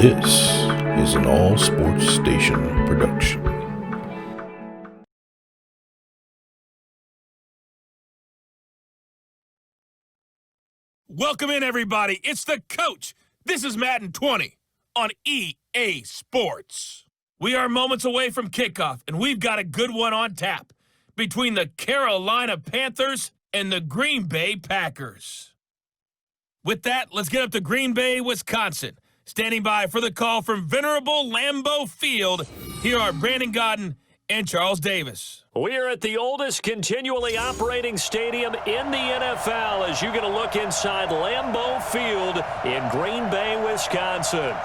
This is an All Sports Station production. Welcome in, everybody. It's the coach. This is Madden 20 on EA Sports. We are moments away from kickoff, and we've got a good one on tap between the Carolina Panthers and the Green Bay Packers. With that, let's get up to Green Bay, Wisconsin. Standing by for the call from venerable Lambeau Field, here are Brandon Godden and Charles Davis. We're at the oldest continually operating stadium in the NFL as you get a look inside Lambeau Field in Green Bay, Wisconsin.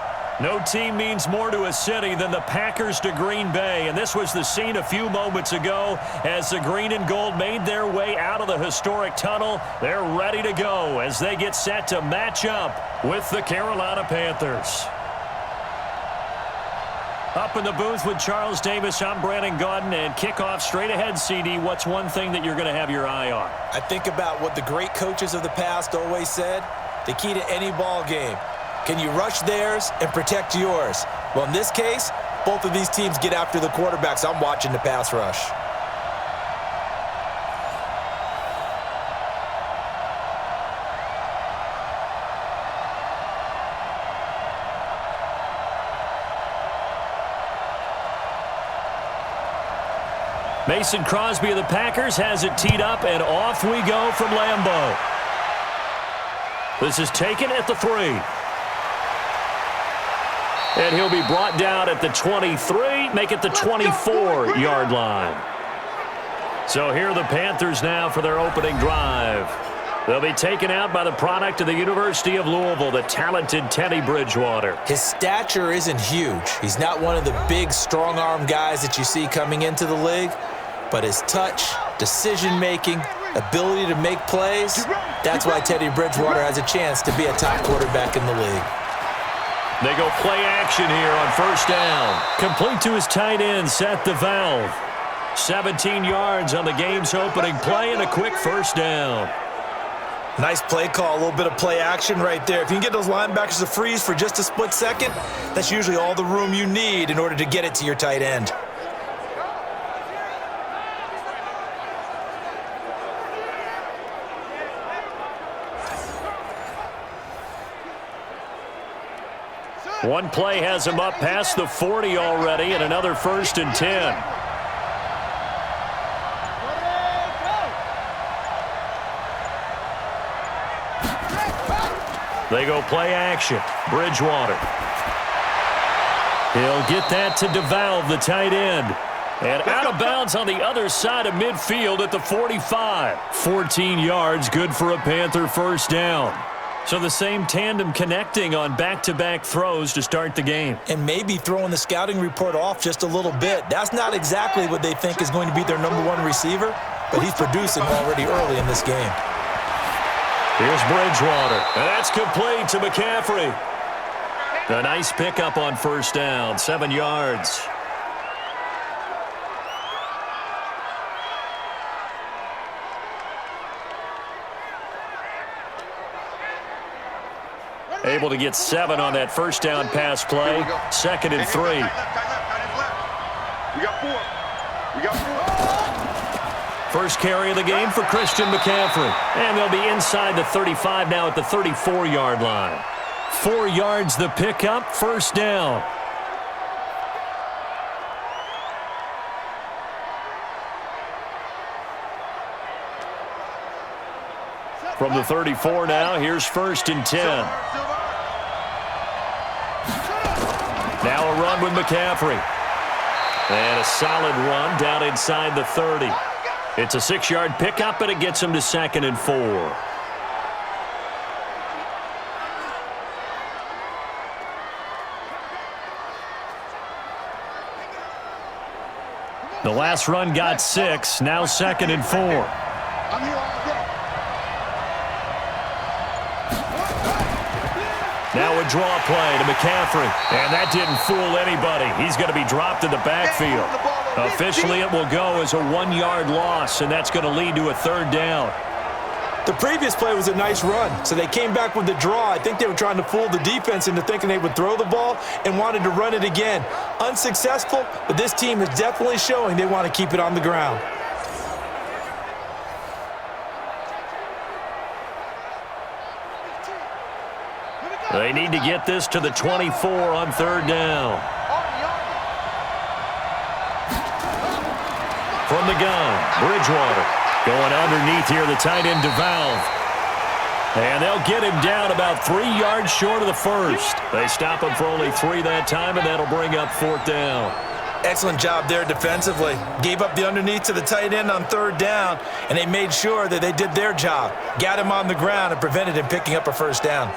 No team means more to a city than the Packers to Green Bay, and this was the scene a few moments ago as the green and gold made their way out of the historic tunnel. They're ready to go as they get set to match up with the Carolina Panthers. Up in the booth with Charles Davis, I'm Brandon Godden, and kickoff straight ahead, CD. What's one thing that you're going to have your eye on? I think about what the great coaches of the past always said, the key to any ball game. Can you rush theirs and protect yours? Well, in this case, both of these teams get after the quarterbacks. I'm watching the pass rush. Mason Crosby of the Packers has it teed up, and off we go from Lambeau. This is taken at the 3. And he'll be brought down at the 23, make it the 24-yard line. So here are the Panthers now for their opening drive. They'll be taken out by the product of the University of Louisville, the talented Teddy Bridgewater. His stature isn't huge. He's not one of the big, strong-arm guys that you see coming into the league. But his touch, decision-making, ability to make plays, that's why Teddy Bridgewater has a chance to be a top quarterback in the league. They go play action here on first down. Complete to his tight end, Seth DeValve. 17 yards on the game's opening play and a quick first down. Nice play call, a little bit of play action right there. If you can get those linebackers to freeze for just a split second, that's usually all the room you need in order to get it to your tight end. One play has him up past the 40 already, and another 1st and 10. They go play action. Bridgewater. He'll get that to DeValve, the tight end. And out of bounds on the other side of midfield at the 45. 14 yards, good for a Panther first down. So the same tandem connecting on back-to-back throws to start the game. And maybe throwing the scouting report off just a little bit. That's not exactly what they think is going to be their #1 receiver, but he's producing already early in this game. Here's Bridgewater, and that's complete to McCaffrey. A nice pickup on first down, 7 yards. Able to get 7 on that first down pass play. 2nd and 3. We got 4. First carry of the game for Christian McCaffrey. And they'll be inside the 35 now at the 34-yard line. 4 yards the pickup, first down. From the 34 now, here's 1st and 10. Now a run with McCaffrey. And a solid run down inside the 30. It's a 6-yard pickup, and it gets him to 2nd and 4. The last run got 6, now 2nd and 4. Now a draw play to McCaffrey. And that didn't fool anybody. He's going to be dropped in the backfield. Officially, it will go as a 1-yard loss, and that's going to lead to a 3rd down. The previous play was a nice run, so they came back with the draw. I think they were trying to fool the defense into thinking they would throw the ball and wanted to run it again. Unsuccessful, but this team is definitely showing they want to keep it on the ground. They need to get this to the 24 on third down. From the gun, Bridgewater. Going underneath here, the tight end DeValve. And they'll get him down about 3 yards short of the first. They stop him for only 3 that time, and that'll bring up fourth down. Excellent job there defensively. Gave up the underneath to the tight end on third down, and they made sure that they did their job. Got him on the ground and prevented him picking up a first down.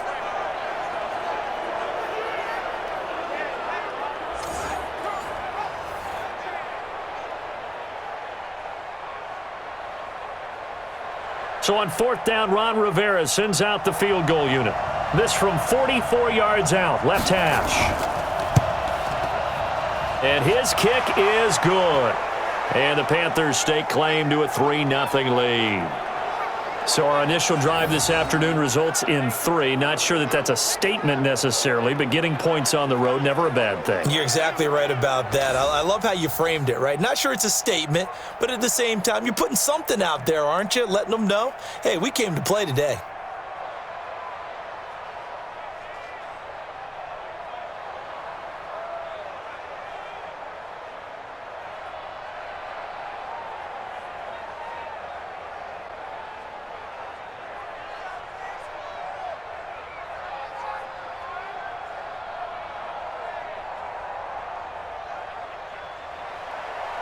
So on fourth down, Ron Rivera sends out the field goal unit. This from 44 yards out, left hash. And his kick is good. And the Panthers stake claim to a 3-0 lead. So our initial drive this afternoon results in 3. Not sure that that's a statement necessarily, but getting points on the road, never a bad thing. You're exactly right about that. I love how you framed it, right? Not sure it's a statement, but at the same time, you're putting something out there, aren't you? Letting them know, hey, we came to play today.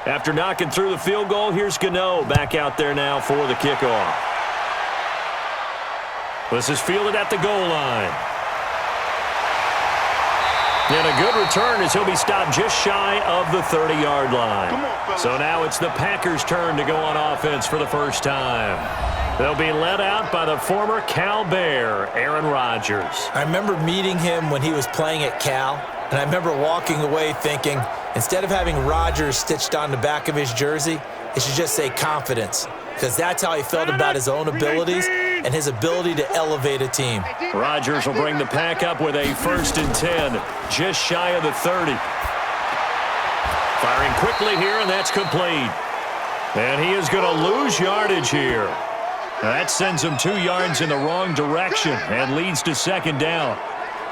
After knocking through the field goal, here's Gano back out there now for the kickoff. This is fielded at the goal line. And a good return as he'll be stopped just shy of the 30-yard line. So now it's the Packers' turn to go on offense for the first time. They'll be led out by the former Cal Bear, Aaron Rodgers. I remember meeting him when he was playing at Cal, and I remember walking away thinking, instead of having Rodgers stitched on the back of his jersey, it should just say confidence, because that's how he felt about his own abilities and his ability to elevate a team. Rodgers will bring the pack up with a 1st and 10, just shy of the 30. Firing quickly here, and that's complete. And he is going to lose yardage here. That sends him 2 yards in the wrong direction and leads to second down.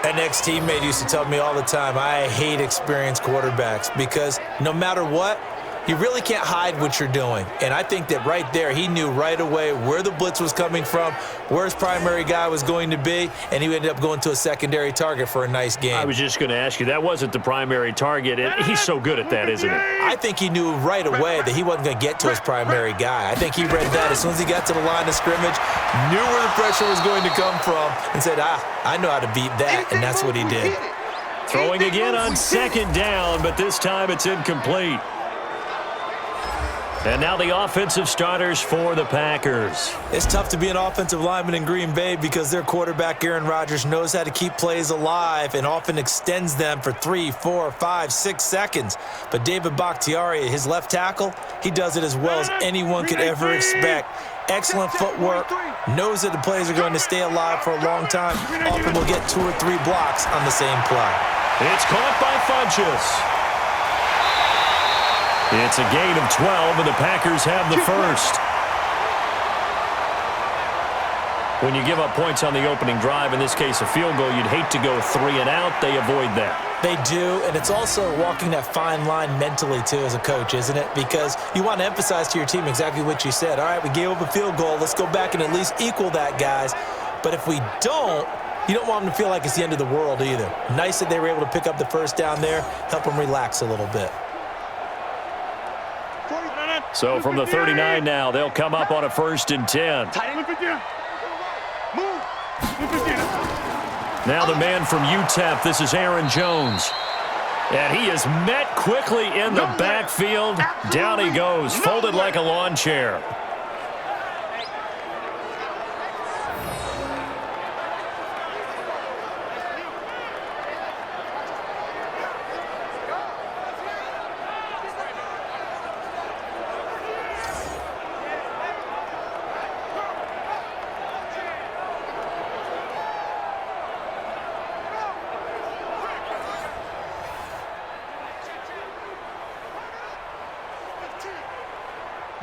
An ex-teammate used to tell me all the time, I hate experienced quarterbacks because no matter what, you really can't hide what you're doing. And I think that right there, he knew right away where the blitz was coming from, where his primary guy was going to be, and he ended up going to a secondary target for a nice game. I was just going to ask you, that wasn't the primary target. He's so good at that, isn't he? I think he knew right away that he wasn't going to get to his primary guy. I think he read that as soon as he got to the line of scrimmage, knew where the pressure was going to come from, and said, I know how to beat that, and that's what he did. Throwing again on second down, but this time it's incomplete. And now the offensive starters for the Packers. It's tough to be an offensive lineman in Green Bay because their quarterback, Aaron Rodgers, knows how to keep plays alive and often extends them for 3, 4, 5, 6 seconds. But David Bakhtiari, his left tackle, he does it as well as anyone could ever expect. Excellent footwork, knows that the plays are going to stay alive for a long time. Often will get 2 or 3 blocks on the same play. It's caught by Funchess. It's a gain of 12, and the Packers have the first. When you give up points on the opening drive, in this case a field goal, you'd hate to go 3 and out. They avoid that. They do, and it's also walking that fine line mentally, too, as a coach, isn't it? Because you want to emphasize to your team exactly what you said. All right, we gave up a field goal. Let's go back and at least equal that, guys. But if we don't, you don't want them to feel like it's the end of the world either. Nice that they were able to pick up the first down there, help them relax a little bit. So from the 39 now, they'll come up on a 1st and 10. Now the man from UTEP, this is Aaron Jones. And he is met quickly in the backfield. Down he goes, folded like a lawn chair.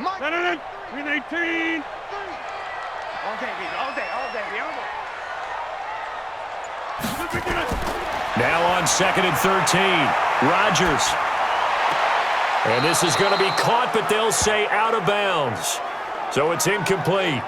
Madden 18. All day, baby, all day, all day, all day. Now on 2nd and 13, Rodgers. And this is going to be caught, but they'll say out of bounds. So it's incomplete.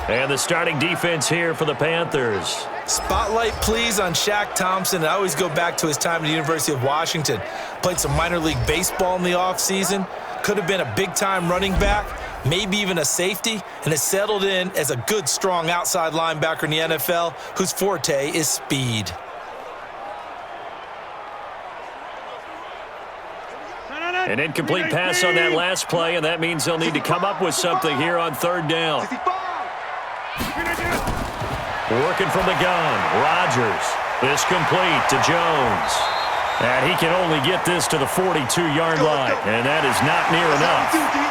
And the starting defense here for the Panthers. Spotlight, please, on Shaq Thompson. I always go back to his time at the University of Washington. Played some minor league baseball in the offseason. Could have been a big-time running back, maybe even a safety, and has settled in as a good, strong outside linebacker in the NFL whose forte is speed. An incomplete pass on that last play, and that means they'll need to come up with something here on 3rd down. Working from the gun, Rodgers. This complete to Jones. And he can only get this to the 42-yard line, and that is not near enough.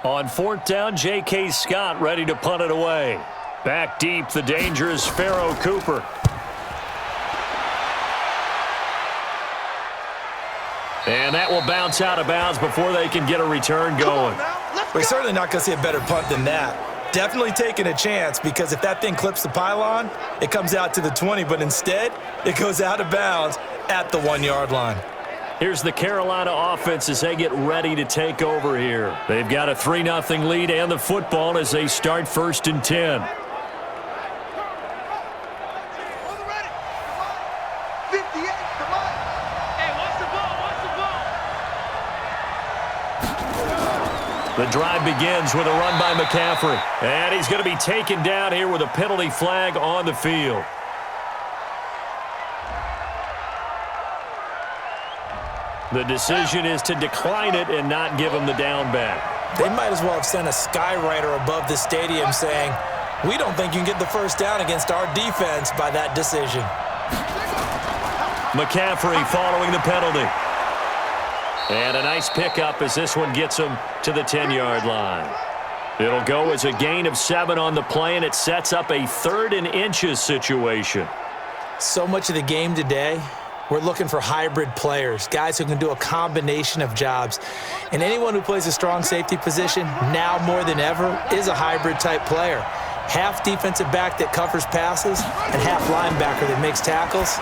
On 4th down, J.K. Scott ready to punt it away. Back deep, the dangerous Pharaoh Cooper. And that will bounce out of bounds before they can get a return going. We're certainly not going to see a better punt than that. Definitely taking a chance, because if that thing clips the pylon, it comes out to the 20, but instead, it goes out of bounds at the 1-yard line. Here's the Carolina offense as they get ready to take over here. They've got a 3-0 lead and the football as they start 1st and 10. The drive begins with a run by McCaffrey. And he's going to be taken down here with a penalty flag on the field. The decision is to decline it and not give him the down back. They might as well have sent a skywriter above the stadium saying, "We don't think you can get the 1st down against our defense by that decision." McCaffrey following the penalty. And a nice pickup as this one gets him to the 10-yard line. It'll go as a gain of 7 on the play, and it sets up a 3rd and inches situation. So much of the game today, we're looking for hybrid players, guys who can do a combination of jobs. And anyone who plays a strong safety position, now more than ever, is a hybrid-type player. Half defensive back that covers passes and half linebacker that makes tackles.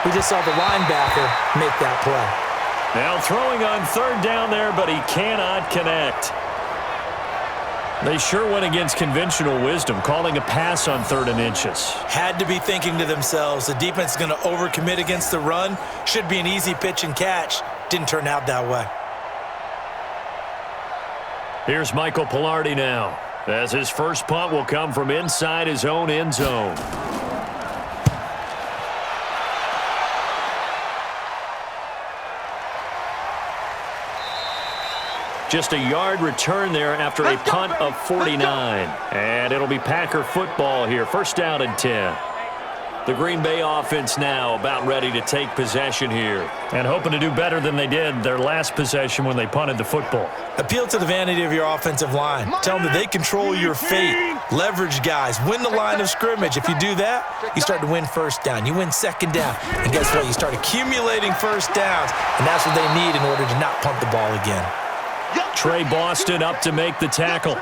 We just saw the linebacker make that play. Now throwing on 3rd down there, but he cannot connect. They sure went against conventional wisdom, calling a pass on 3rd and inches. Had to be thinking to themselves, the defense is going to overcommit against the run. Should be an easy pitch and catch. Didn't turn out that way. Here's Michael Pilardi now, as his first punt will come from inside his own end zone. Just a yard return there after a punt of 49. And it'll be Packer football here. 1st down and 10. The Green Bay offense now about ready to take possession here. And hoping to do better than they did their last possession when they punted the football. Appeal to the vanity of your offensive line. Tell them that they control your fate. Leverage guys. Win the line of scrimmage. If you do that, you start to win 1st down. You win 2nd down. And guess what? You start accumulating 1st downs. And that's what they need in order to not punt the ball again. Trey Boston up to make the tackle.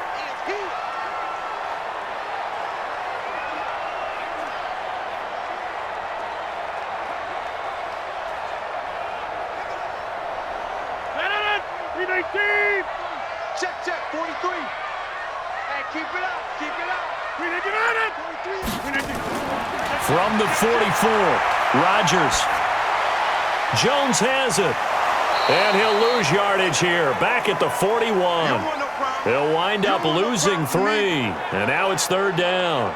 Check, 43. Hey, keep it up, keep it up. From the 44, Rodgers. Jones has it. And he'll lose yardage here, back at the 41. He'll wind up losing 3, and now it's 3rd down.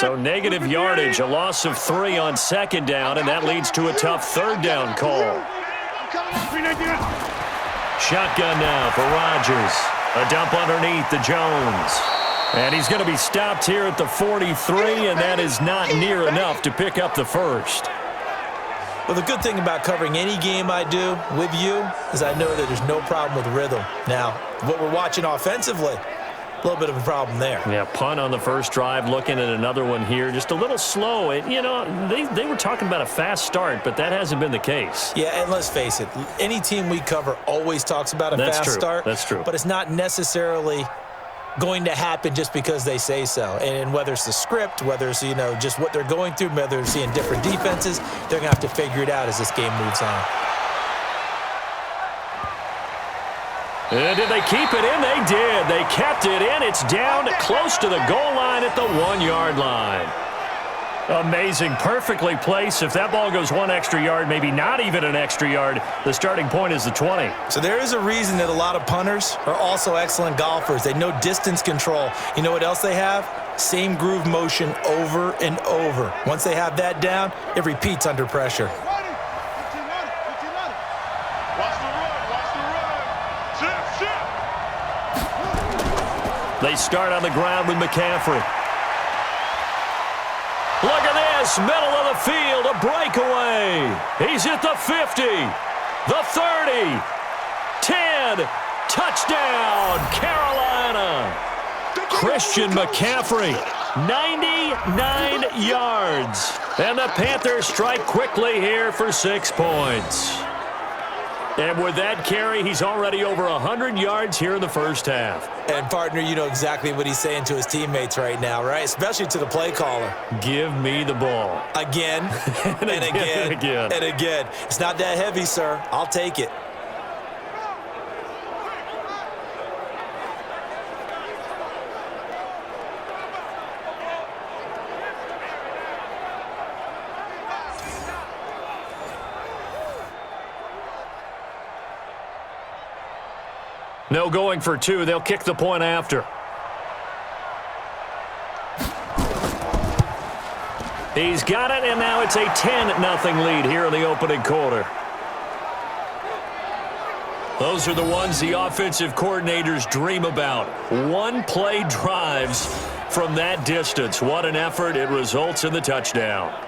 So negative yardage, a loss of 3 on second down, and that leads to a tough third down call. Shotgun now for Rodgers. A dump underneath to Jones. And he's going to be stopped here at the 43, and that is not near enough to pick up the first. Well, the good thing about covering any game I do with you is I know that there's no problem with rhythm. Now, what we're watching offensively, a little bit of a problem there. Yeah, punt on the first drive, looking at another one here. Just a little slow. And, you know, they were talking about a fast start, but that hasn't been the case. Yeah, and let's face it, any team we cover always talks about a fast start. That's true. But it's not necessarily going to happen just because they say so. And whether it's the script, whether it's, you know, just what they're going through, whether they're seeing different defenses, they're going to have to figure it out as this game moves on. Did they keep it in? They did. They kept it in. It's down close to the goal line at the 1-yard line. Amazing. Perfectly placed. If that ball goes 1 extra yard, maybe not even an extra yard, the starting point is the 20. So there is a reason that a lot of punters are also excellent golfers. They know distance control. You know what else they have? Same groove motion over and over. Once they have that down, it repeats under pressure. They start on the ground with McCaffrey. Look at this, middle of the field, a breakaway. He's at the 50, the 30, 10, touchdown, Carolina. Christian McCaffrey, 99 yards. And the Panthers strike quickly here for 6 points. And with that carry, he's already over 100 yards here in the first half. And, partner, you know exactly what he's saying to his teammates right now, right? Especially to the play caller. Give me the ball. Again, and again, and again. It's not that heavy, sir. I'll take it. No going for 2. They'll kick the point after. He's got it, and now it's a 10-0 lead here in the opening quarter. Those are the ones the offensive coordinators dream about. One-play drives from that distance. What an effort. It results in the touchdown.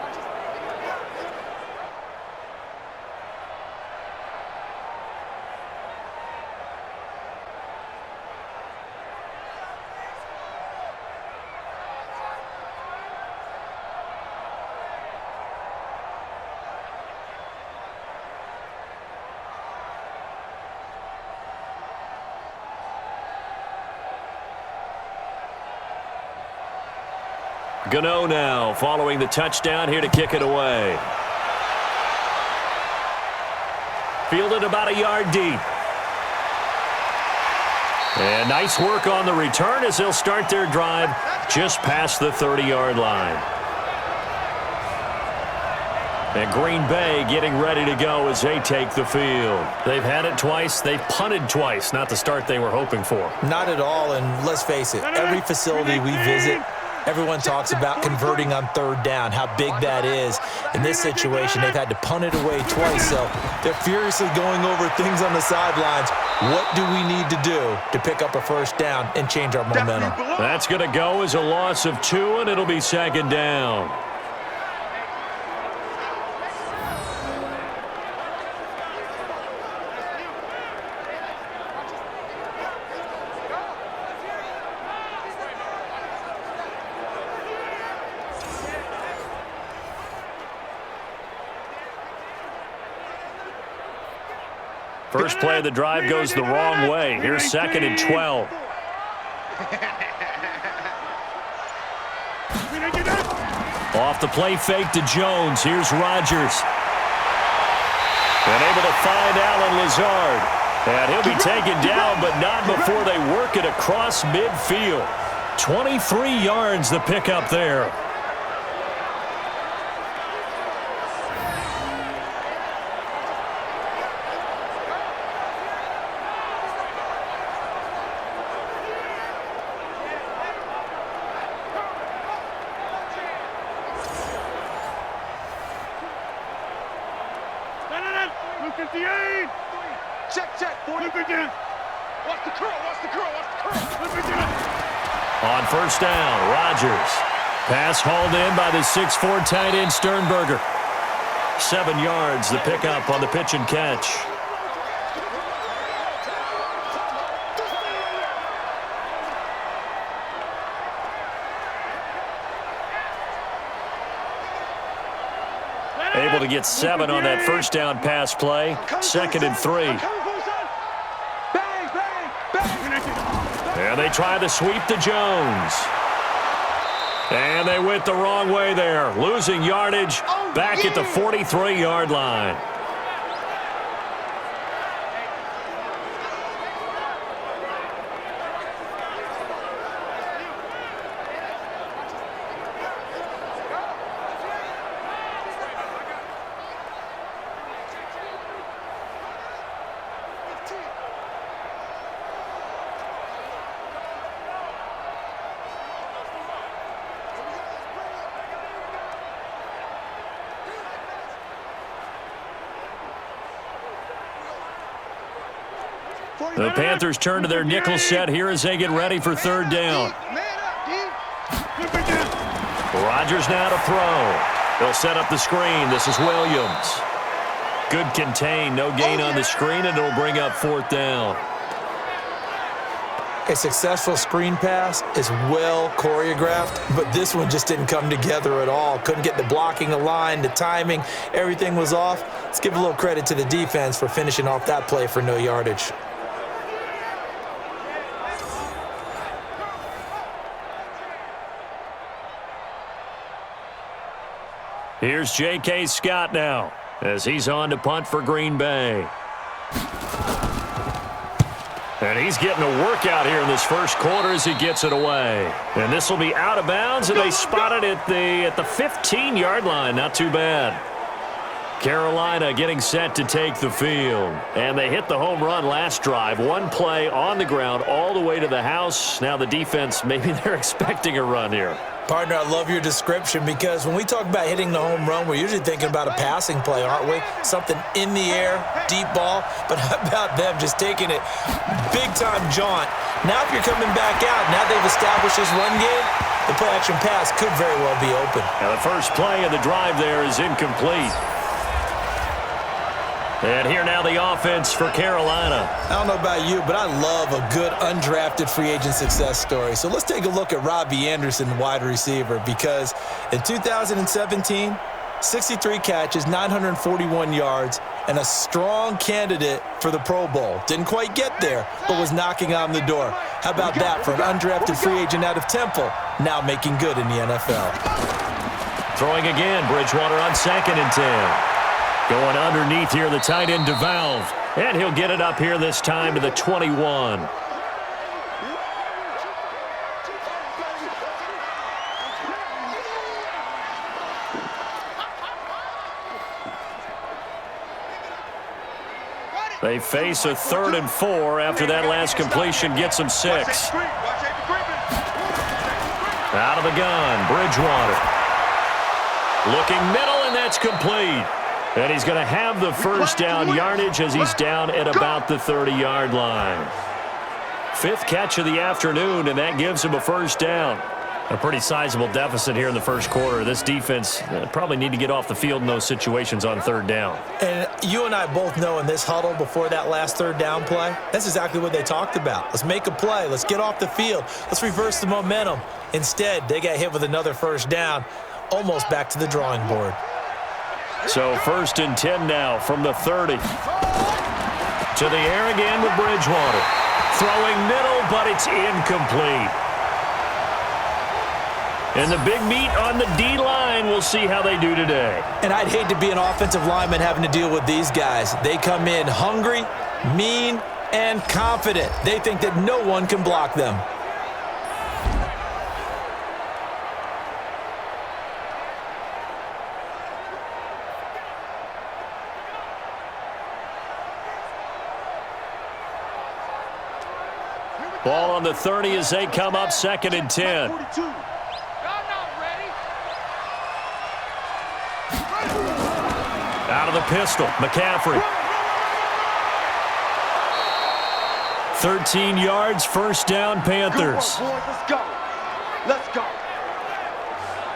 Gano now following the touchdown here to kick it away. Fielded about a yard deep. And nice work on the return as they'll start their drive just past the 30-yard line. And Green Bay getting ready to go as they take the field. They've had it twice. They've punted twice. Not the start they were hoping for. Not at all, and let's face it, every facility we visit, everyone talks about converting on third down, how big that is. In this situation, they've had to punt it away twice, so they're furiously going over things on the sidelines. What do we need to do to pick up a first down and change our momentum? That's going to go as a loss of 2, and it'll be second down. First play of the drive goes the wrong way. Here's 2nd and 12. Off the play fake to Jones. Here's Rodgers. And able to find Allen Lazard. And he'll be taken down, but not before they work it across midfield. 23 yards the pickup there. 58. Check. Flip it down. Watch the curl. Flip it down. On first down, Rodgers. Pass hauled in by the 6'4" tight end Sternberger. 7 yards, the pickup on the pitch and catch. Able to get 7 on that first down pass play. 2nd and 3. And they try to sweep to Jones. And they went the wrong way there. Losing yardage back at the 43-yard line. The Panthers turn to their nickel set here as they get ready for 3rd down. Rodgers now to throw. They'll set up the screen. This is Williams. Good contain, no gain on the screen, and it'll bring up 4th down. A successful screen pass is well choreographed, but this one just didn't come together at all. Couldn't get the blocking aligned, the timing, everything was off. Let's give a little credit to the defense for finishing off that play for no yardage. Here's J.K. Scott now as he's on to punt for Green Bay. And he's getting a workout here in this first quarter as he gets it away. And this will be out of bounds, and they spot it at the 15-yard line. Not too bad. Carolina getting set to take the field. And they hit the home run last drive. One play on the ground all the way to the house. Now the defense, maybe they're expecting a run here. Partner, I love your description because when we talk about hitting the home run, we're usually thinking about a passing play, aren't we? Something in the air, deep ball. But how about them just taking it big-time jaunt? Now if you're coming back out, now they've established this run game, the play-action pass could very well be open. Now the first play of the drive there is incomplete. And here now the offense for Carolina. I don't know about you, but I love a good undrafted free agent success story. So let's take a look at Robbie Anderson, wide receiver, because in 2017, 63 catches, 941 yards, and a strong candidate for the Pro Bowl. Didn't quite get there, but was knocking on the door. How about that for an undrafted free agent out of Temple, now making good in the NFL? Throwing again, Bridgewater on 2nd and 10. Going underneath here, the tight end DeValve. And he'll get it up here this time to the 21. They face a 3rd and 4 after that last completion gets them 6. Out of the gun, Bridgewater. Looking middle, and that's complete. And he's going to have the first down yardage as he's down at about the 30-yard line. 5th catch of the afternoon, and that gives him a first down. A pretty sizable deficit here in the first quarter. This defense probably need to get off the field in those situations on 3rd down. And you and I both know in this huddle before that last 3rd down play, that's exactly what they talked about. Let's make a play. Let's get off the field. Let's reverse the momentum. Instead, they got hit with another first down, almost back to the drawing board. So 1st and 10 now from the 30. To the air again with Bridgewater. Throwing middle, but it's incomplete. And the big meat on the D-line, we'll see how they do today. And I'd hate to be an offensive lineman having to deal with these guys. They come in hungry, mean, and confident. They think that no one can block them. Ball on the 30 as they come up 2nd and 10. Out of the pistol, McCaffrey. 13 yards, first down, Panthers. Good work, boys. Let's go. Let's go.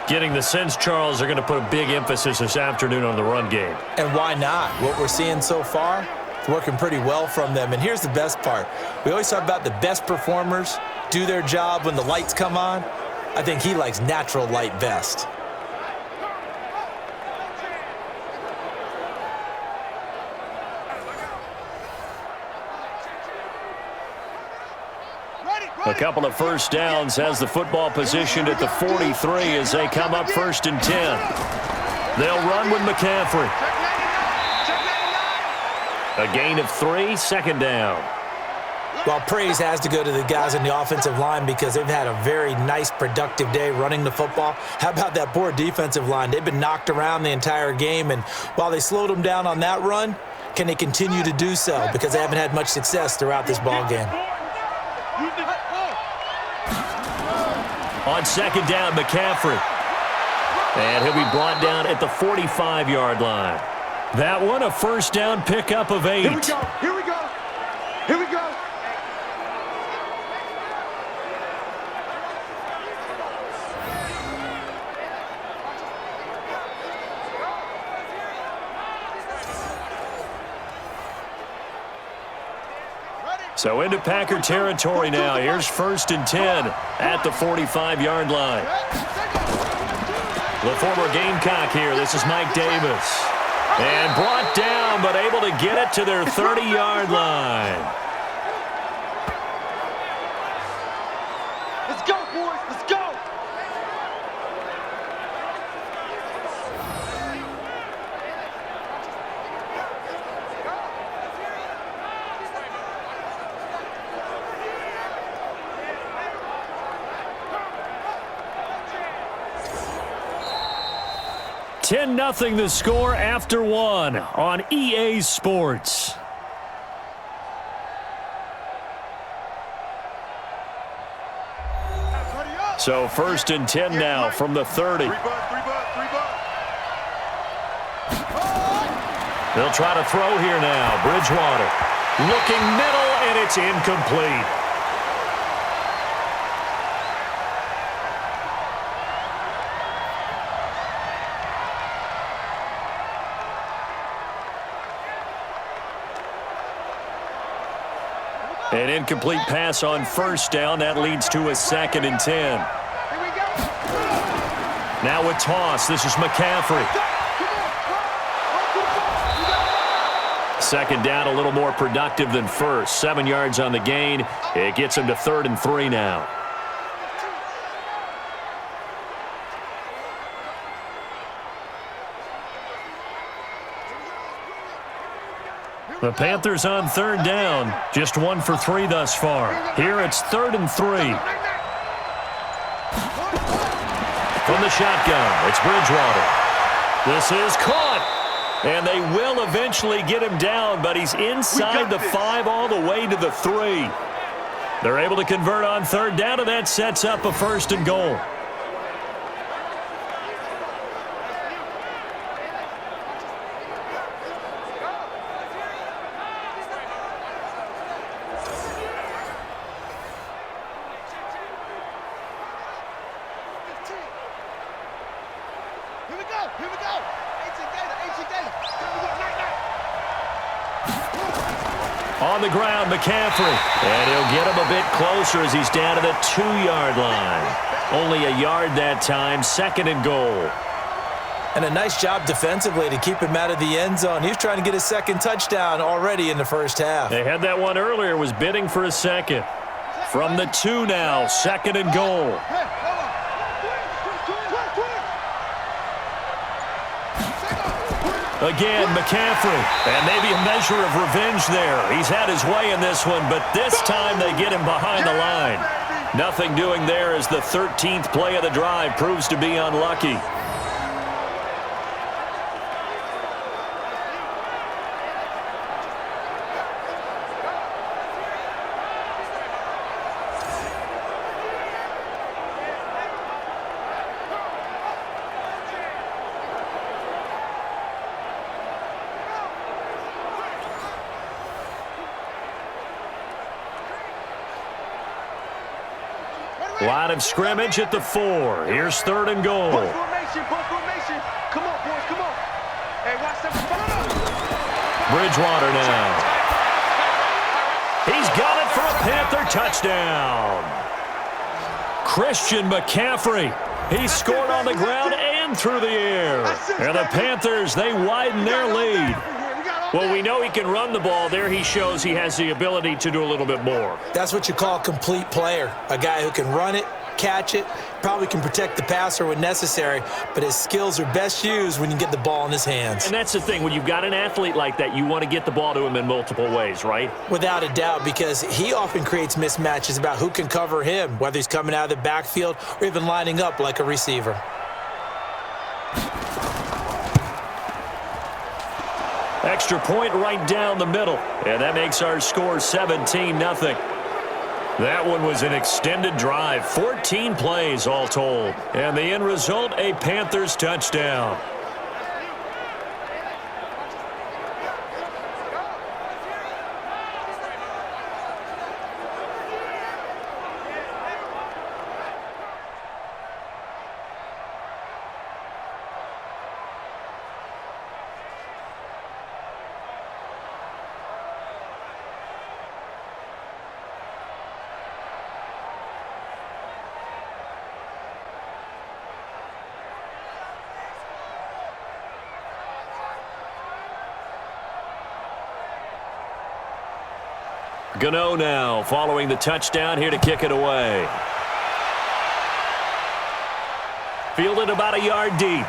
Getting the sense, Charles, they're going to put a big emphasis this afternoon on the run game. And why not? What we're seeing so far, it's working pretty well from them. And here's the best part. We always talk about the best performers do their job when the lights come on. I think he likes natural light best. A couple of first downs has the football positioned at the 43 as they come up 1st and 10. They'll run with McCaffrey. A gain of 3, second down. Well, praise has to go to the guys on the offensive line because they've had a very nice, productive day running the football. How about that poor defensive line? They've been knocked around the entire game, and while they slowed them down on that run, can they continue to do so? Because they haven't had much success throughout this ball game. On second down, McCaffrey. And he'll be brought down at the 45-yard line. That one, a first down pickup of 8. Here we go. Here we go. Here we go. So into Packer territory now. Here's 1st and 10 at the 45-yard line. The former Gamecock here. This is Mike Davis. And brought down, but able to get it to their 30-yard line. Let's go, boys. Let's go. Ten 10-0 the score after 1 on EA Sports. So 1st and 10 now from the 30. They'll try to throw here now. Bridgewater looking middle, and it's incomplete. An incomplete pass on first down. That leads to a 2nd and 10. Now a toss. This is McCaffrey. Second down, a little more productive than first. 7 yards on the gain. It gets him to 3rd and 3 now. The Panthers on 3rd down. Just 1 for 3 thus far. Here it's 3rd and 3. From the shotgun, it's Bridgewater. This is caught. And they will eventually get him down, but he's inside the 5 all the way to the 3. They're able to convert on 3rd down, and that sets up a 1st and goal. On the ground, McCaffrey. And he'll get him a bit closer as he's down to the 2-yard line. Only a yard that time, 2nd and goal. And a nice job defensively to keep him out of the end zone. He was trying to get his 2nd touchdown already in the first half. They had that one earlier, was bidding for a 2nd. From the 2 now, 2nd and goal. Again, McCaffrey, and maybe a measure of revenge there. He's had his way in this one, but this time they get him behind the line. Nothing doing there as the 13th play of the drive proves to be unlucky. Line of scrimmage at the 4. Here's 3rd and goal. Push formation, push formation. Come on, boys, come on. Hey, watch that. Bridgewater now. He's got it for a Panther touchdown. Christian McCaffrey. He scored on the ground and through the air. And the Panthers, they widen their lead. Well, we know he can run the ball. There he shows he has the ability to do a little bit more. That's what you call a complete player. A guy who can run it, catch it, probably can protect the passer when necessary, but his skills are best used when you get the ball in his hands. And that's the thing. When you've got an athlete like that, you want to get the ball to him in multiple ways, right? Without a doubt, because he often creates mismatches about who can cover him, whether he's coming out of the backfield or even lining up like a receiver. Extra point right down the middle, and that makes our score 17-0. That one was an extended drive, 14 plays all told, and the end result, a Panthers touchdown. Gano now following the touchdown here to kick it away. Fielded about a yard deep.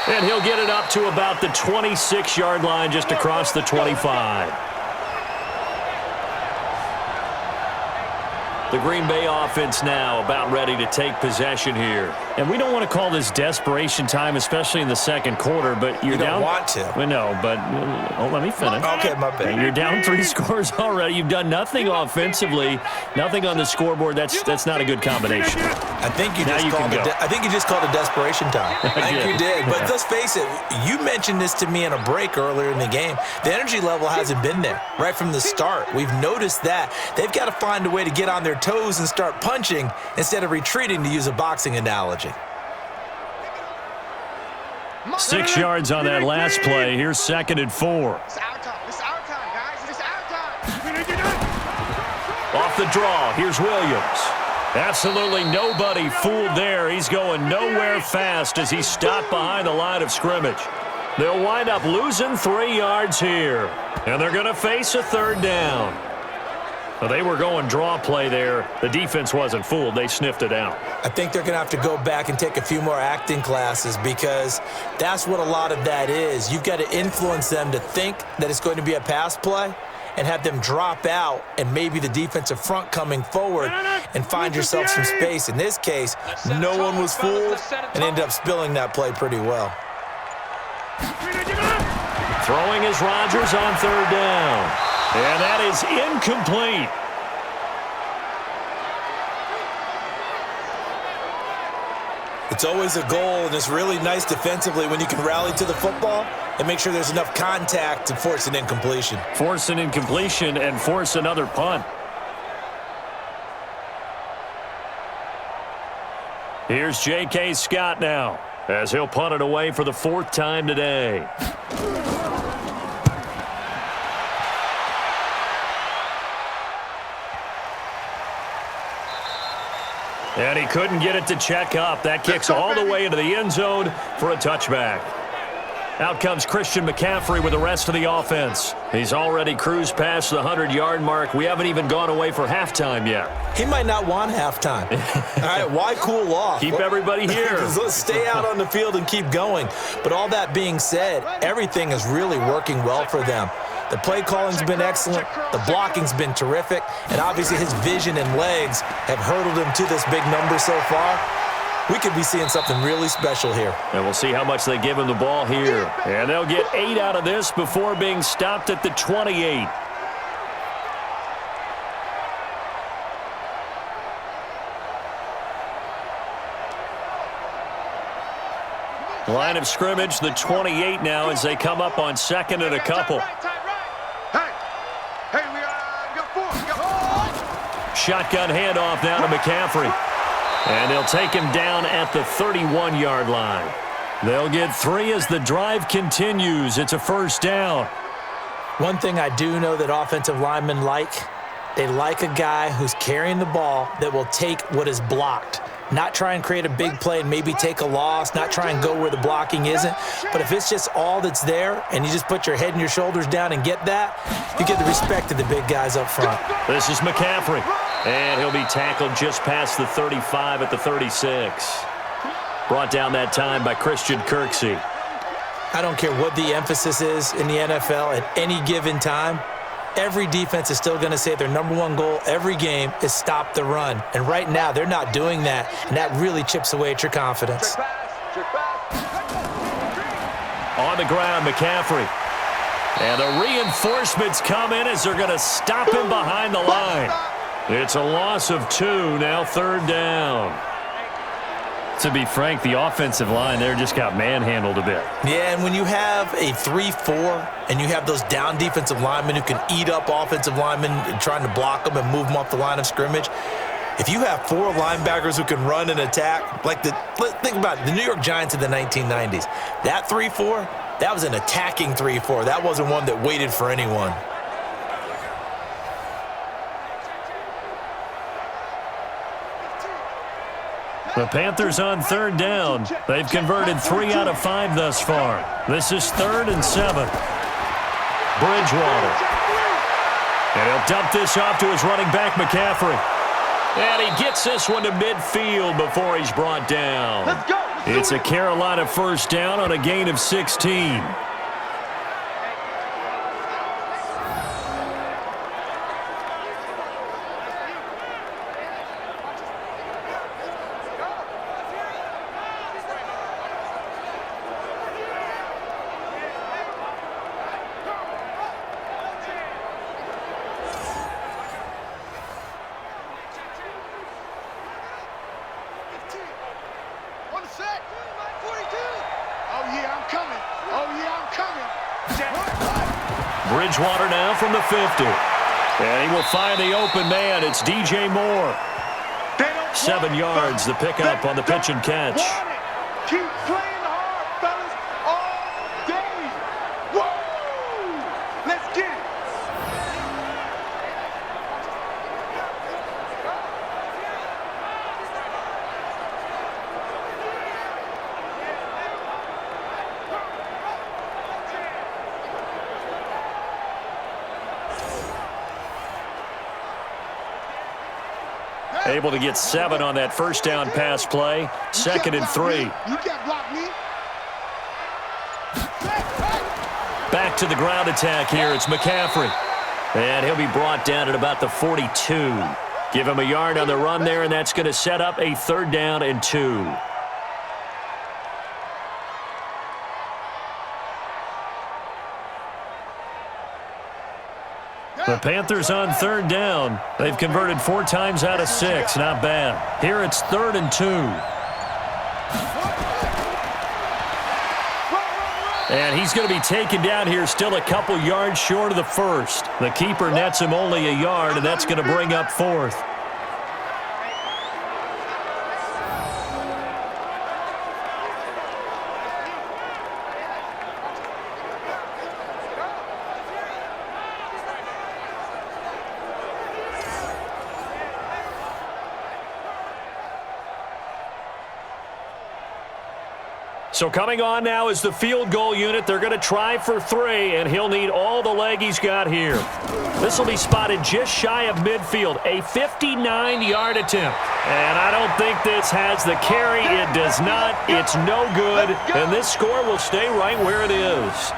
And he'll get it up to about the 26-yard line just across the 25. The Green Bay offense now about ready to take possession here. And we don't want to call this desperation time, especially in the second quarter, but you're down. You don't want to. We know, but let me finish. Okay, my bad. You're down 3 scores already. You've done nothing offensively, nothing on the scoreboard. That's not a good combination. I think you just called it desperation time. I think you did. But let's face it, you mentioned this to me in a break earlier in the game. The energy level hasn't been there right from the start. We've noticed that. They've got to find a way to get on their toes and start punching instead of retreating, to use a boxing analogy. 6 yards on that last play. Here's 2nd and 4. It's our time. It's our time, guys. It's our time. Off the draw, here's Williams. Absolutely nobody fooled there. He's going nowhere fast as he's stopped behind the line of scrimmage. They'll wind up losing 3 yards here. And they're going to face a 3rd down. Well, they were going draw play there. The defense wasn't fooled. They sniffed it out. I think they're going to have to go back and take a few more acting classes, because that's what a lot of that is. You've got to influence them to think that it's going to be a pass play and have them drop out and maybe the defensive front coming forward and find yourself some space. In this case, no one was fooled and ended up spilling that play pretty well. Throwing is Rodgers on 3rd down. And that is incomplete. It's always a goal, and it's really nice defensively when you can rally to the football and make sure there's enough contact to force an incompletion. Force an incompletion and force another punt. Here's J.K. Scott now, as he'll punt it away for the 4th time today. And he couldn't get it to check up. That kicks all the way into the end zone for a touchback. Out comes Christian McCaffrey with the rest of the offense. He's already cruised past the 100-yard mark. We haven't even gone away for halftime yet. He might not want halftime. All right, why cool off? Keep everybody here. Let's stay out on the field and keep going. But all that being said, everything is really working well for them. The play calling's been excellent, the blocking's been terrific, and obviously his vision and legs have hurdled him to this big number so far. We could be seeing something really special here. And we'll see how much they give him the ball here. And they'll get 8 out of this before being stopped at the 28. Line of scrimmage, the 28 now, as they come up on 2nd and a couple. Shotgun handoff now to McCaffrey. And they'll take him down at the 31-yard line. They'll get 3 as the drive continues. It's a first down. One thing I do know that offensive linemen like, they like a guy who's carrying the ball that will take what is blocked. Not try and create a big play and maybe take a loss, not try and go where the blocking isn't. But if it's just all that's there and you just put your head and your shoulders down and get that, you get the respect of the big guys up front. This is McCaffrey, and he'll be tackled just past the 35 at the 36. Brought down that time by Christian Kirksey. I don't care what the emphasis is in the NFL at any given time. Every defense is still going to say their number one goal every game is stop the run. And right now, they're not doing that, and that really chips away at your confidence. On the ground, McCaffrey. And the reinforcements come in as they're going to stop him behind the line. It's a loss of 2, now third down. To be frank, the offensive line there just got manhandled a bit. Yeah, and when you have a 3-4 and you have those down defensive linemen who can eat up offensive linemen and trying to block them and move them off the line of scrimmage, if you have 4 linebackers who can run and attack, think about it, the New York Giants in the 1990s, that 3-4, that was an attacking 3-4. That wasn't one that waited for anyone. The Panthers on third down. They've converted 3 out of 5 thus far. This is 3rd and 7. Bridgewater. And he'll dump this off to his running back, McCaffrey. And he gets this one to midfield before he's brought down. Let's go. It's a Carolina first down on a gain of 16. Bridgewater now from the 50. And he will find the open man. It's DJ Moore. 7 yards, the pickup on the pitch and catch. Keep playing hard, fellas, all day. Whoa! Let's get it. Able to get 7 on that first down pass play. 2nd and 3. You can't block me. Back to the ground attack here. It's McCaffrey. And he'll be brought down at about the 42. Give him a yard on the run there, and that's going to set up a 3rd down and 2. The Panthers on 3rd down. They've converted 4 times out of 6. Not bad. Here it's 3rd and 2. And he's going to be taken down here still a couple yards short of the first. The keeper nets him only a yard, and that's going to bring up 4th. So coming on now is the field goal unit. They're going to try for 3, and he'll need all the leg he's got here. This will be spotted just shy of midfield, a 59-yard attempt. And I don't think this has the carry. It does not. It's no good, and this score will stay right where it is.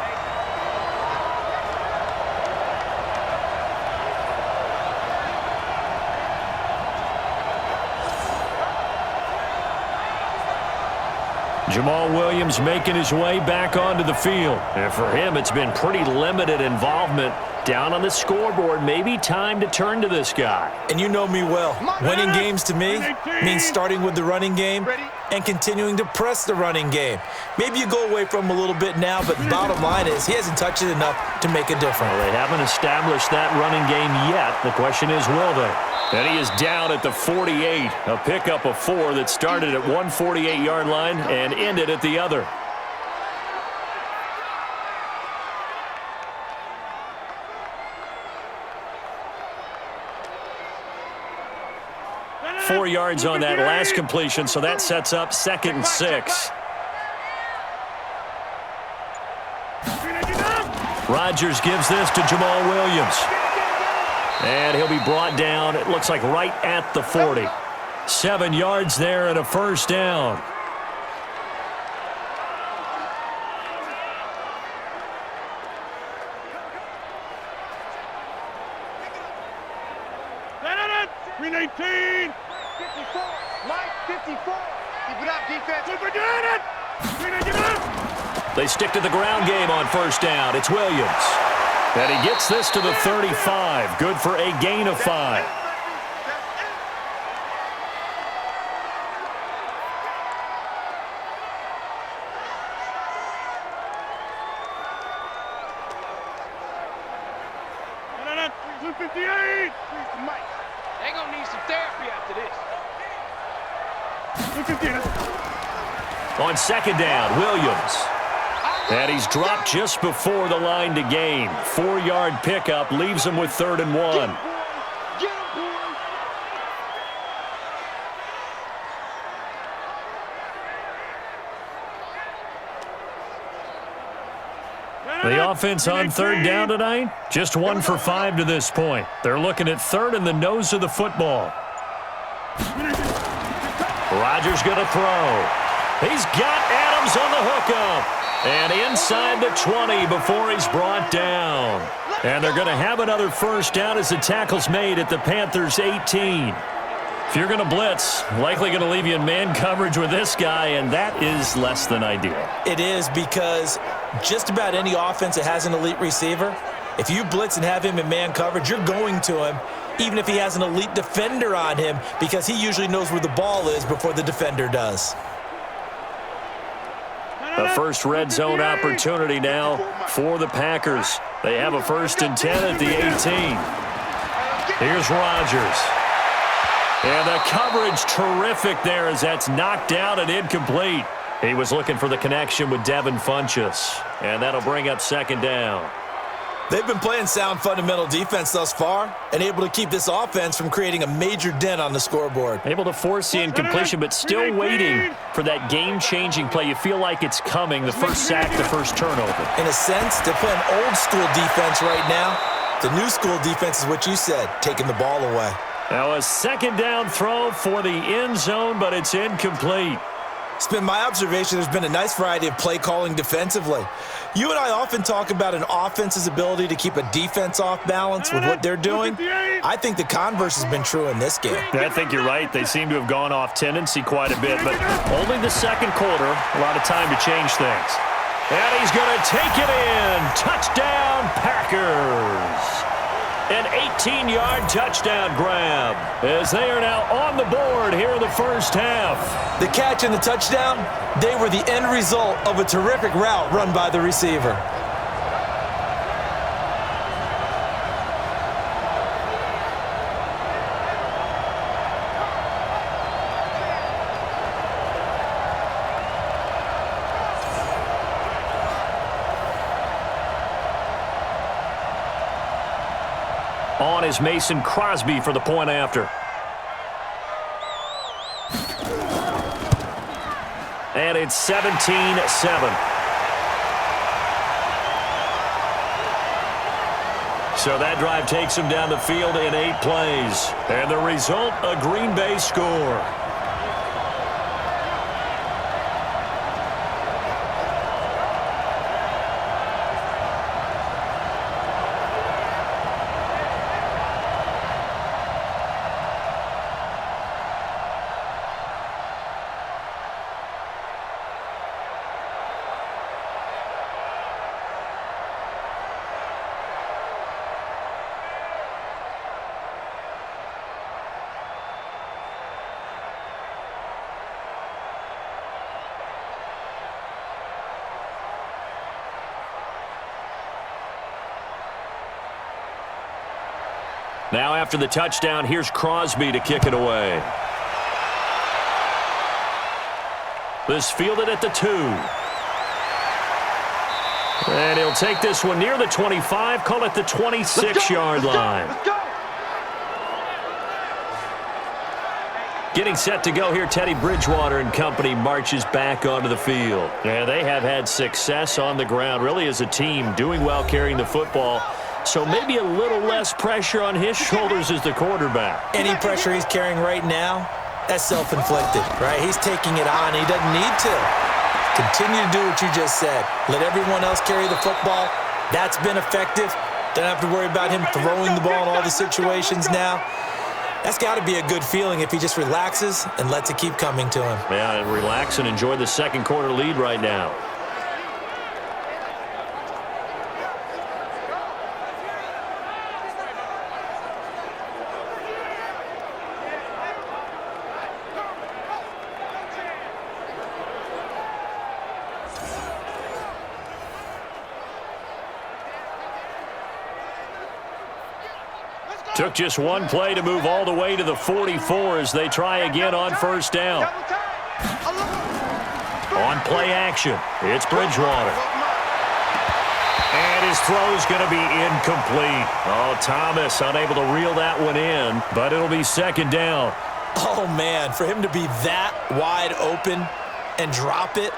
Jamal Williams making his way back onto the field. And for him, it's been pretty limited involvement Down on the scoreboard, maybe time to turn to this guy. And you know me well. Winning games to me means starting with the running game and continuing to press the running game. Maybe you go away from him a little bit now, but the bottom line is he hasn't touched it enough to make a difference. Well, they haven't established that running game yet. The question is, will they? And he is down at the 48. A pickup of 4 that started at one 48-yard line and ended at the other. Four yards on that last completion, so that sets up 2nd and 6. Rodgers gives this to Jamal Williams. And he'll be brought down, it looks like right at the 40. 7 yards there and a first down. Green 18. 54. Mike, 54. Keep it up, defense. We're doing it. Green 18. They stick to the ground game on first down. It's Williams. And he gets this to the 35. Good for a gain of 5. Blue 58. Mike. They're going to need some therapy after this. On second down, Williams. And he's dropped just before the line to gain. 4-yard pickup leaves him with 3rd and 1. The offense on 3rd down tonight, just 1 for 5 to this point. They're looking at 3rd in the nose of the football. Rodgers going to throw. He's got Adams on the hookup. And inside the 20 before he's brought down. And they're going to have another first down as the tackle's made at the Panthers' 18. If you're going to blitz, likely going to leave you in man coverage with this guy, and that is less than ideal. It is, because just about any offense that has an elite receiver, if you blitz and have him in man coverage, you're going to him, even if he has an elite defender on him, because he usually knows where the ball is before the defender does. A first red zone opportunity now for the Packers. They have a 1st and 10 at the 18. Here's Rodgers. And the coverage terrific there as that's knocked down and incomplete. He was looking for the connection with Devin Funchess. And that'll bring up 2nd down. They've been playing sound fundamental defense thus far and able to keep this offense from creating a major dent on the scoreboard. Able to force the incompletion, but still waiting for that game-changing play. You feel like it's coming, the first sack, the first turnover. In a sense, they're playing old-school defense right now. The new-school defense is what you said, taking the ball away. Now a 2nd down throw for the end zone, but it's incomplete. It's been my observation there's been a nice variety of play calling defensively. You and I often talk about an offense's ability to keep a defense off balance with what they're doing. I think the converse has been true in this game. I think you're right. They seem to have gone off tendency quite a bit, but only the 2nd quarter, a lot of time to change things. And he's going to take it in. Touchdown, Packers. An 18-yard touchdown grab as they are now on the board here in the first half. The catch and the touchdown, they were the end result of a terrific route run by the receiver. On is Mason Crosby for the point after. And it's 17-7. So that drive takes him down the field in 8 plays. And the result, a Green Bay score. Now after the touchdown, here's Crosby to kick it away. This fielded at the 2. And he'll take this one near the 25, call it the 26-yard line. Let's go. Getting set to go here, Teddy Bridgewater and company marches back onto the field. Yeah, they have had success on the ground, really as a team, doing well carrying the football. So maybe a little less pressure on his shoulders as the quarterback. Any pressure he's carrying right now, that's self-inflicted, right? He's taking it on. He doesn't need to. Continue to do what you just said. Let everyone else carry the football. That's been effective. Don't have to worry about him throwing the ball in all the situations now. That's got to be a good feeling if he just relaxes and lets it keep coming to him. Yeah, and relax and enjoy the second quarter lead right now. Took just one play to move all the way to the 44 as they try again on first down. On play action, it's Bridgewater. And his throw's going to be incomplete. Oh, Thomas unable to reel that one in, but it'll be second down. Oh, man, for him to be that wide open and drop it,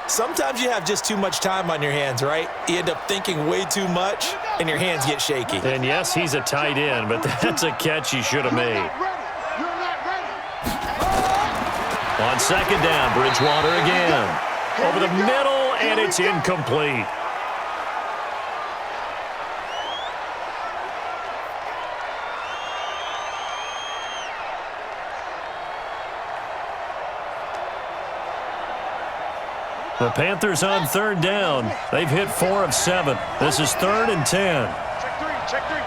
sometimes you have just too much time on your hands, right? You end up thinking way too much, and your hands get shaky. And yes, he's a tight end, but that's a catch he should have made. On second down, Bridgewater again. Over the middle, and it's incomplete. The Panthers on third down. They've hit 4 of 7. This is 3rd and 10. Check three.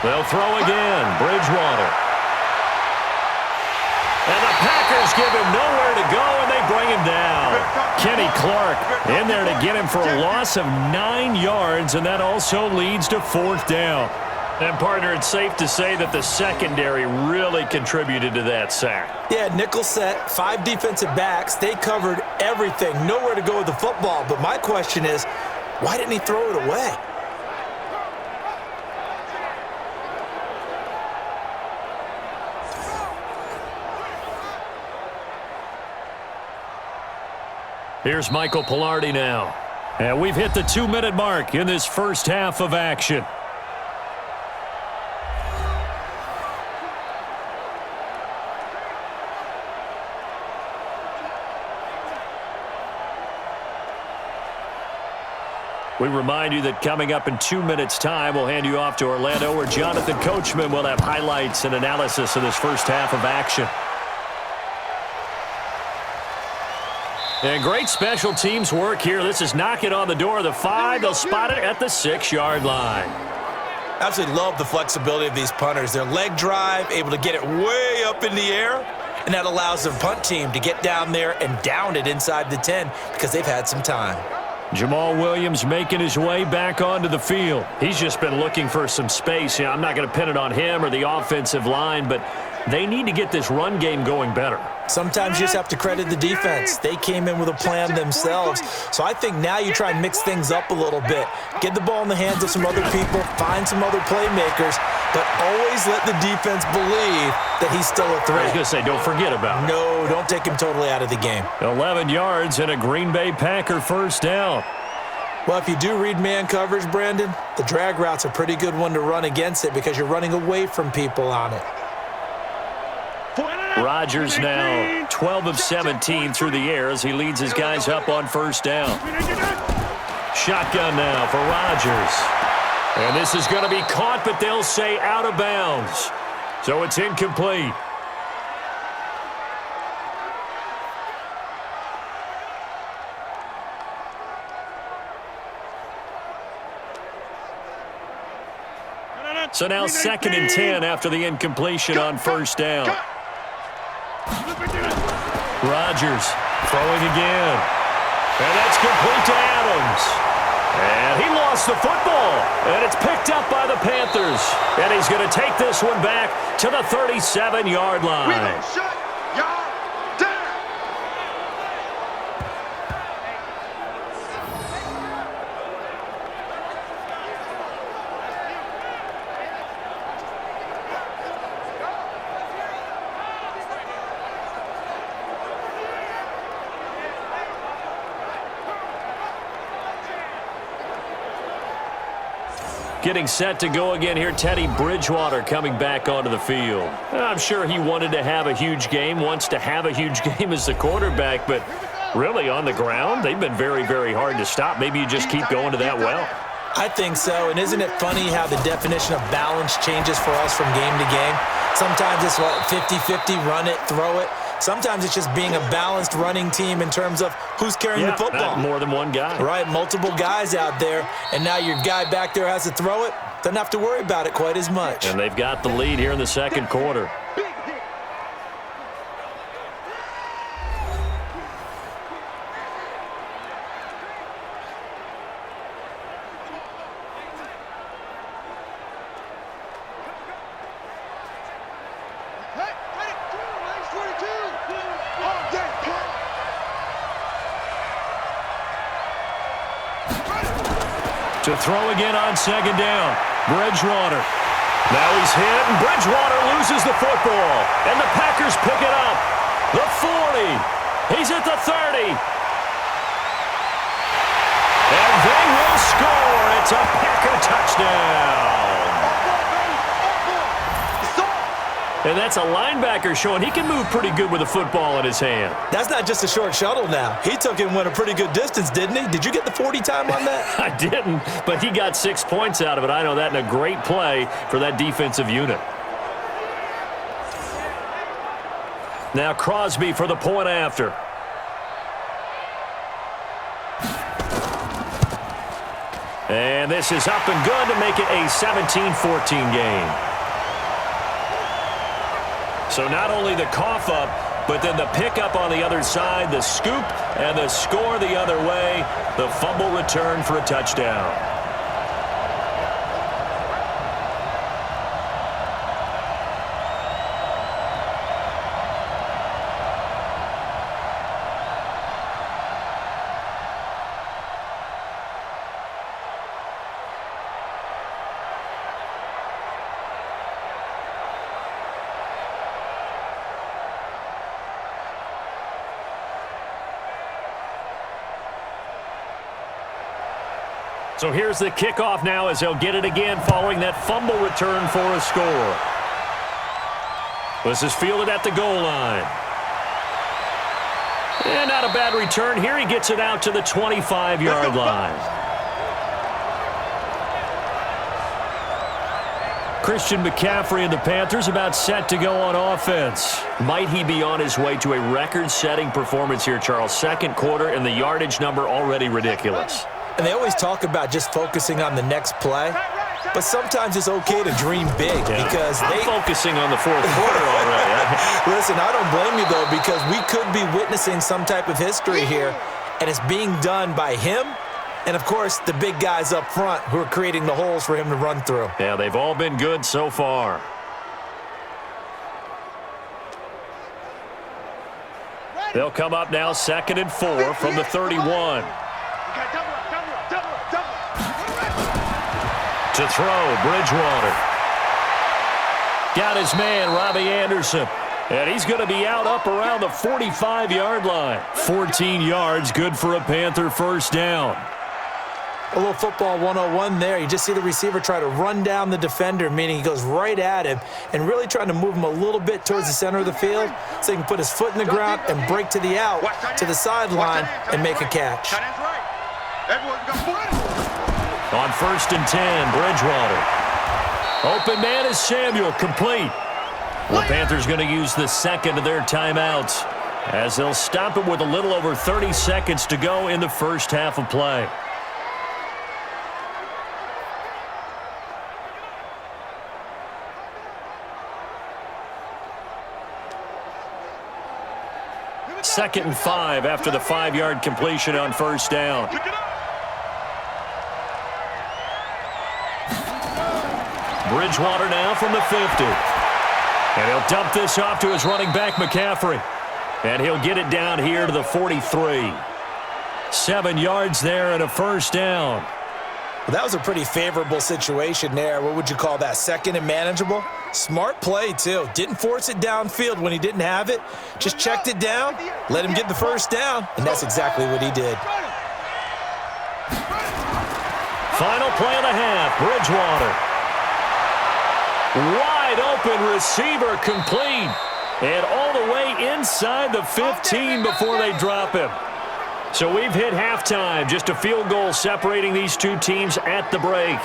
They'll throw again. Bridgewater. And the Packers give him nowhere to go, and they bring him down. Kenny Clark in there to get him for a loss of 9 yards, and that also leads to 4th down. And, partner, it's safe to say that the secondary really contributed to that sack. Yeah, nickel set, 5 defensive backs. They covered everything. Nowhere to go with the football. But my question is, why didn't he throw it away? Here's Michael Pilardi now. And we've hit the 2-minute mark in this first half of action. We remind you that coming up in 2 minutes' time, we'll hand you off to Orlando, where Jonathan Coachman will have highlights and analysis of this first half of action. And great special teams work here. This is knocking on the door of the 5. They'll spot it at the 6-yard line. Absolutely love the flexibility of these punters. Their leg drive, able to get it way up in the air, and that allows the punt team to get down there and down it inside the 10 because they've had some time. Jamal Williams making his way back onto the field. He's just been looking for some space. You know, I'm not going to pin it on him or the offensive line, but they need to get this run game going better. Sometimes you just have to credit the defense. They came in with a plan themselves. So I think now you try and mix things up a little bit. Get the ball in the hands of some other people, find some other playmakers, but always let the defense believe that he's still a threat. I was going to say, don't forget about it. No, don't take him totally out of the game. 11 yards and a Green Bay Packer first down. Well, if you do read man coverage, Brandon, the drag route's a pretty good one to run against it because you're running away from people on it. Rodgers now 12 of 17 through the air as he leads his guys up on first down. Shotgun now for Rodgers. And this is going to be caught, but they'll say out of bounds. So it's incomplete. So now 2nd and 10 after the incompletion on first down. Rodgers throwing again. And that's complete to Adams. And he lost the football. And it's picked up by the Panthers. And he's going to take this one back to the 37-yard line. We gonna shut y'all down. Getting set to go again here, Teddy Bridgewater coming back onto the field. I'm sure he wanted to have a huge game, wants to have a huge game as the quarterback, but really on the ground, they've been very, very hard to stop. Maybe you just keep going to that well. I think so, and isn't it funny how the definition of balance changes for us from game to game? Sometimes it's 50-50, run it, throw it. Sometimes it's just being a balanced running team in terms of who's carrying the football. Not more than one guy. Right, multiple guys out there, and now your guy back there has to throw it. Doesn't have to worry about it quite as much. And they've got the lead here in the second quarter. To throw again on second down. Bridgewater. Now he's hit, and Bridgewater loses the football. And the Packers pick it up. The 40. He's at the 30. And they will score. It's a Packer touchdown. And that's a linebacker showing he can move pretty good with a football in his hand. That's not just a short shuttle now. He took it and went a pretty good distance, didn't he? Did you get the 40 time on that? I didn't, but he got 6 points out of it. I know that, and a great play for that defensive unit. Now Crosby for the point after. And this is up and good to make it a 17-14 game. So not only the cough up, but then the pickup on the other side, the scoop, and the score the other way. The fumble return for a touchdown. So here's the kickoff now as they'll get it again following that fumble return for a score. This is fielded at the goal line. And not a bad return here. He gets it out to the 25-yard line. Christian McCaffrey and the Panthers about set to go on offense. Might he be on his way to a record-setting performance here, Charles? Second quarter, and the yardage number already ridiculous. And they always talk about just focusing on the next play, but sometimes it's okay to dream big because I'm focusing on the fourth quarter already. Listen, I don't blame you, though, because we could be witnessing some type of history here, and it's being done by him and, of course, the big guys up front who are creating the holes for him to run through. Yeah, they've all been good so far. They'll come up now 2nd and 4 from the 31. To throw, Bridgewater. Got his man, Robbie Anderson. And he's going to be out up around the 45-yard line. 14 yards, good for a Panther first down. A little football 101 there. You just see the receiver try to run down the defender, meaning he goes right at him and really trying to move him a little bit towards the center of the field so he can put his foot in the ground and break to the out, to the sideline, and make a catch. On 1st and 10, Bridgewater. Open man is Samuel, complete. The Panthers going to use the second of their timeouts as they'll stop it with a little over 30 seconds to go in the first half of play. Second and 5 after the 5-yard completion on first down. Bridgewater now from the 50. And he'll dump this off to his running back, McCaffrey. And he'll get it down here to the 43. 7 yards there and a first down. Well, that was a pretty favorable situation there. What would you call that? Second and manageable? Smart play, too. Didn't force it downfield when he didn't have it. Just checked it down, let him get the first down, and that's exactly what he did. Final play of the half, Bridgewater. Wide open receiver complete. And all the way inside the 15 before they drop him. So we've hit halftime. Just a field goal separating these two teams at the break.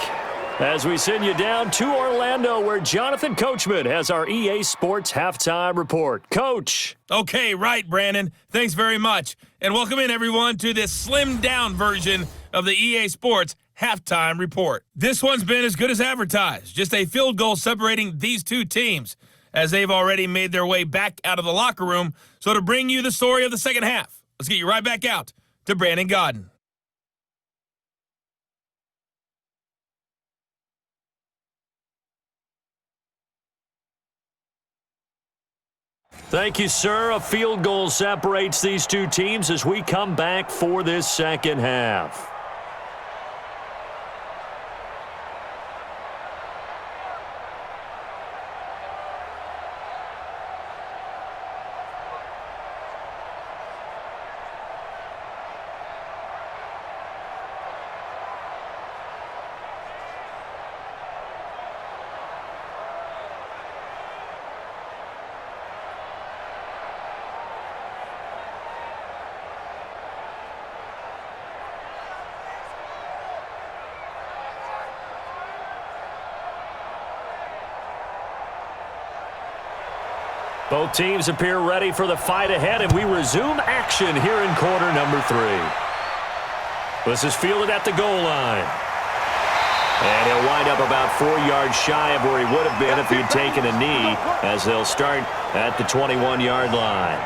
As we send you down to Orlando, where Jonathan Coachman has our EA Sports Halftime Report. Coach. Okay, right, Brandon. Thanks very much. And welcome in, everyone, to this slimmed-down version of the EA Sports Halftime Report. This one's been as good as advertised. Just a field goal separating these two teams, as they've already made their way back out of the locker room. So to bring you the story of the second half, let's get you right back out to Brandon Godden. Thank you, sir. A field goal separates these two teams as we come back for this second half. Both teams appear ready for the fight ahead, and we resume action here in quarter number 3. This is fielded at the goal line. And he'll wind up about 4 yards shy of where he would have been if he'd taken a knee, as they'll start at the 21-yard line.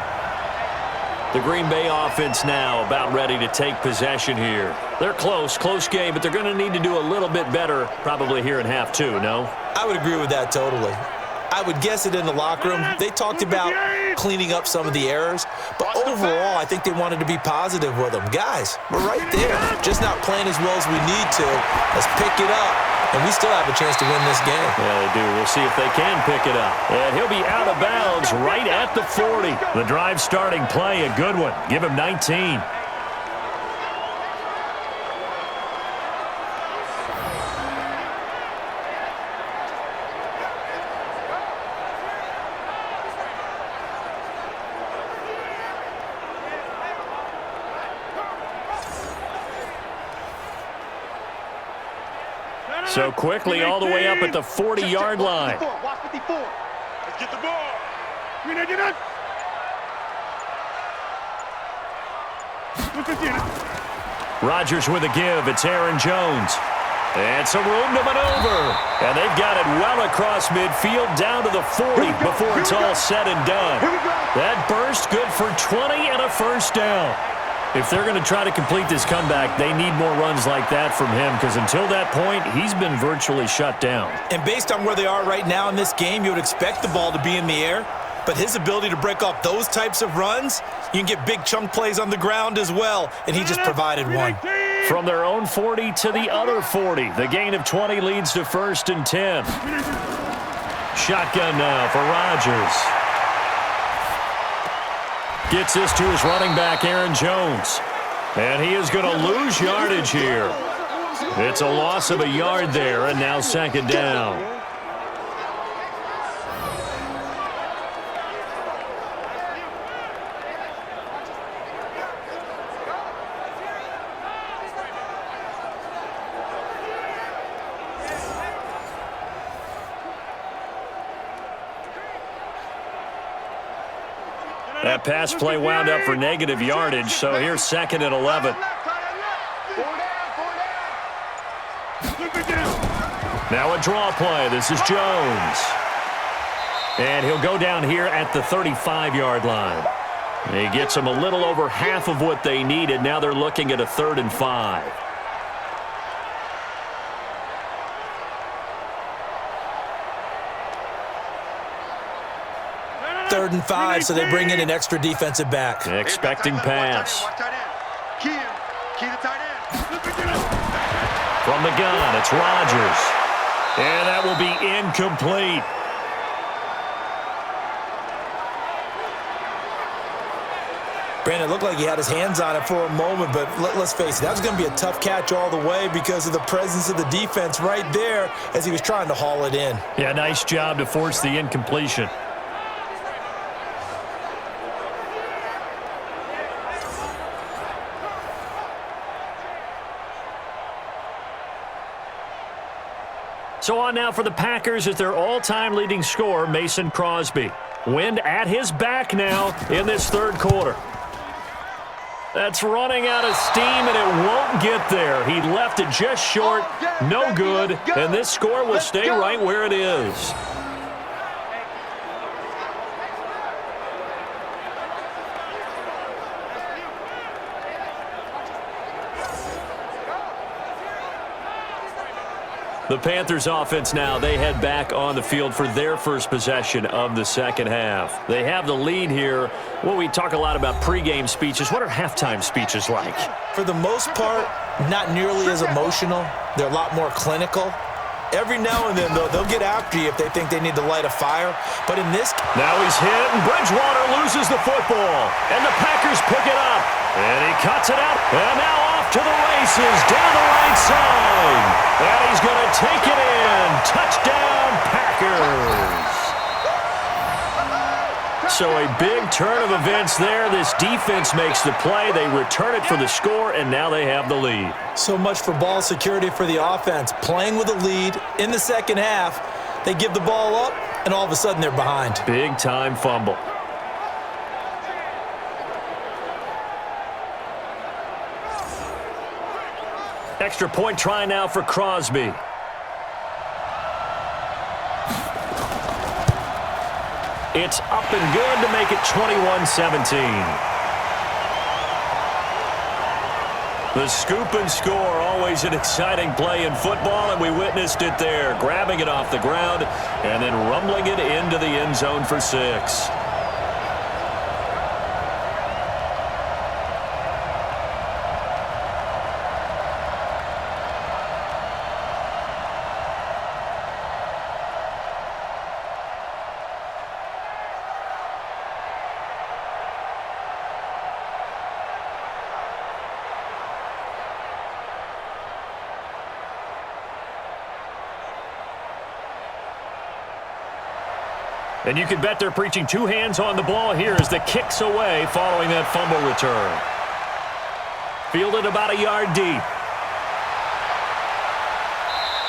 The Green Bay offense now about ready to take possession here. They're close game, but they're going to need to do a little bit better probably here in half 2, no? I would agree with that totally. I would guess it in the locker room. They talked about cleaning up some of the errors, but overall, I think they wanted to be positive with them. Guys, we're right there, just not playing as well as we need to. Let's pick it up, and we still have a chance to win this game. Yeah, they do. We'll see if they can pick it up. And he'll be out of bounds right at the 40. The drive starting play, a good one. Give him 19. So quickly all the way up at the 40-yard line. Watch 54. Let's get the ball. Rodgers with a give. It's Aaron Jones. And some room to maneuver. And they've got it well across midfield down to the 40 before it's all said and done. That burst good for 20 and a first down. If they're going to try to complete this comeback, they need more runs like that from him, because until that point, he's been virtually shut down. And based on where they are right now in this game, you would expect the ball to be in the air, but his ability to break off those types of runs, you can get big chunk plays on the ground as well, and he just provided one. From their own 40 to the other 40, the gain of 20 leads to 1st and 10. Shotgun now for Rodgers. Gets this to his running back, Aaron Jones. And he is going to lose yardage here. It's a loss of a yard there, and now 2nd down. That pass play wound up for negative yardage, so here's 2nd and 11. Now a draw play. This is Jones. And he'll go down here at the 35-yard line. He gets them a little over half of what they needed. Now they're looking at a 3rd and 5. 3rd and 5, so they bring in an extra defensive back. Expecting pass. From the gun, it's Rodgers. And that will be incomplete. Brandon, it looked like he had his hands on it for a moment, but let's face it, that was going to be a tough catch all the way because of the presence of the defense right there as he was trying to haul it in. Yeah, nice job to force the incompletion. So on now for the Packers is their all-time leading scorer, Mason Crosby. Wind at his back now in this 3rd quarter. That's running out of steam, and it won't get there. He left it just short, no good, and this score will stay right where it is. The Panthers offense now, they head back on the field for their first possession of the 2nd half. They have the lead here. Well, we talk a lot about pregame speeches. What are halftime speeches like? For the most part, not nearly as emotional. They're a lot more clinical. Every now and then, though, they'll get after you if they think they need to light a fire. But in this... Now he's hit, and Bridgewater loses the football. And the Packers pick it up. And he cuts it out. And now off to the races down the right side. And he's going to take it in. Touchdown, Packers. So a big turn of events there. This defense makes the play. They return it for the score, and now they have the lead. So much for ball security for the offense. Playing with a lead in the 2nd half, they give the ball up, and all of a sudden they're behind. Big-time fumble. Extra point try now for Crosby. It's up and good to make it 21-17. The scoop and score, always an exciting play in football, and we witnessed it there. Grabbing it off the ground and then rumbling it into the end zone for 6. And you can bet they're preaching 2 hands on the ball here as the kick's away following that fumble return. Fielded about a yard deep.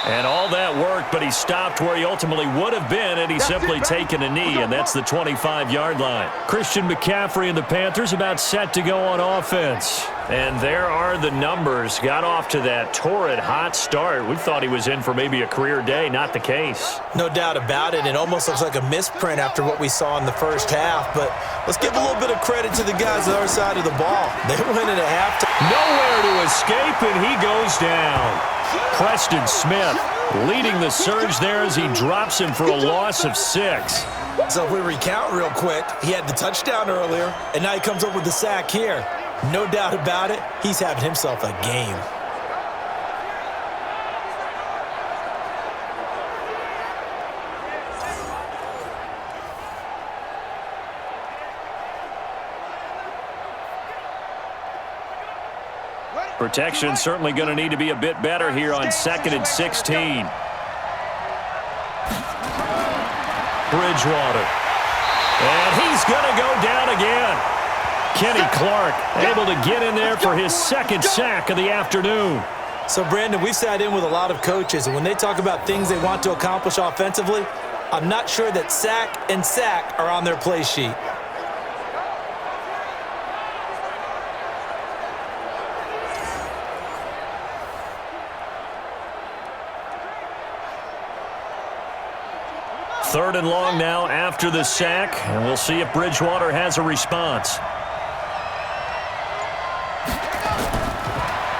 And all that worked, but he stopped where he ultimately would have been had he simply taken a knee, and that's the 25-yard line. Christian McCaffrey and the Panthers about set to go on offense. And there are the numbers. Got off to that torrid hot start. We thought he was in for maybe a career day. Not the case. No doubt about it. It almost looks like a misprint after what we saw in the 1st half. But let's give a little bit of credit to the guys on our side of the ball. They went at halftime. Nowhere to escape, and he goes down. Preston Smith leading the surge there as he drops him for a loss of 6. So if we recount real quick, he had the touchdown earlier, and now he comes up with the sack here. No doubt about it, he's having himself a game. Protection certainly going to need to be a bit better here on 2nd and 16. Bridgewater. And he's going to go down again. Kenny Clark able to get in there for his 2nd sack of the afternoon. So, Brandon, we've sat in with a lot of coaches, and when they talk about things they want to accomplish offensively, I'm not sure that sack and sack are on their play sheet. Third and long now after the sack, and we'll see if Bridgewater has a response.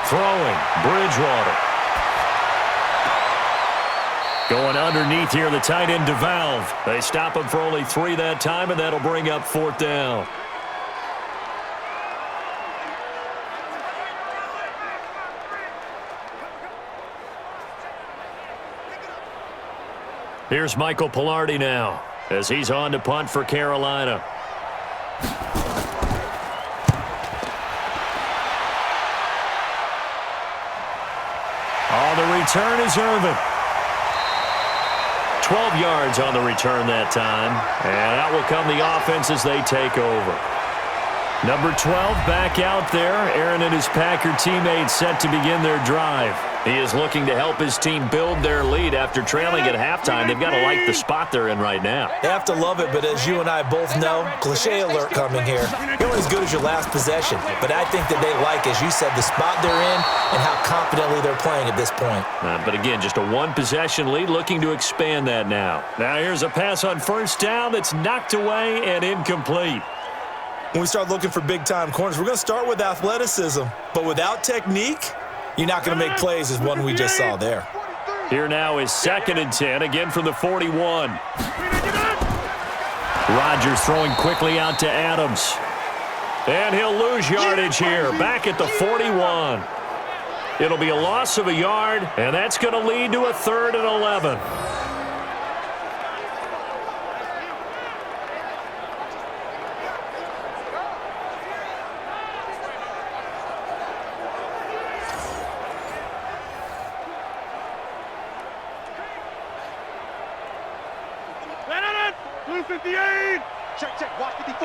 Throwing, Bridgewater. Going underneath here, the tight end DeValve. They stop him for only 3 that time, and that'll bring up 4th down. Here's Michael Pilardi now as he's on to punt for Carolina. On the return is Irvin. 12 yards on the return that time. And out will come the offense as they take over. Number 12 back out there. Aaron and his Packer teammates set to begin their drive. He is looking to help his team build their lead after trailing at halftime. They've got to like the spot they're in right now. They have to love it, but as you and I both know, cliche alert coming here. You're only as good as your last possession. But I think that they like, as you said, the spot they're in and how confidently they're playing at this point. But again, just a one-possession lead, looking to expand that now. Now here's a pass on 1st down that's knocked away and incomplete. When we start looking for big-time corners, we're going to start with athleticism. But without technique, you're not going to make plays as one we just saw there. Here now is 2nd and 10, again from the 41. Rodgers throwing quickly out to Adams. And he'll lose yardage here, back at the 41. It'll be a loss of a yard, and that's going to lead to a 3rd and 11. Check. Watch 54.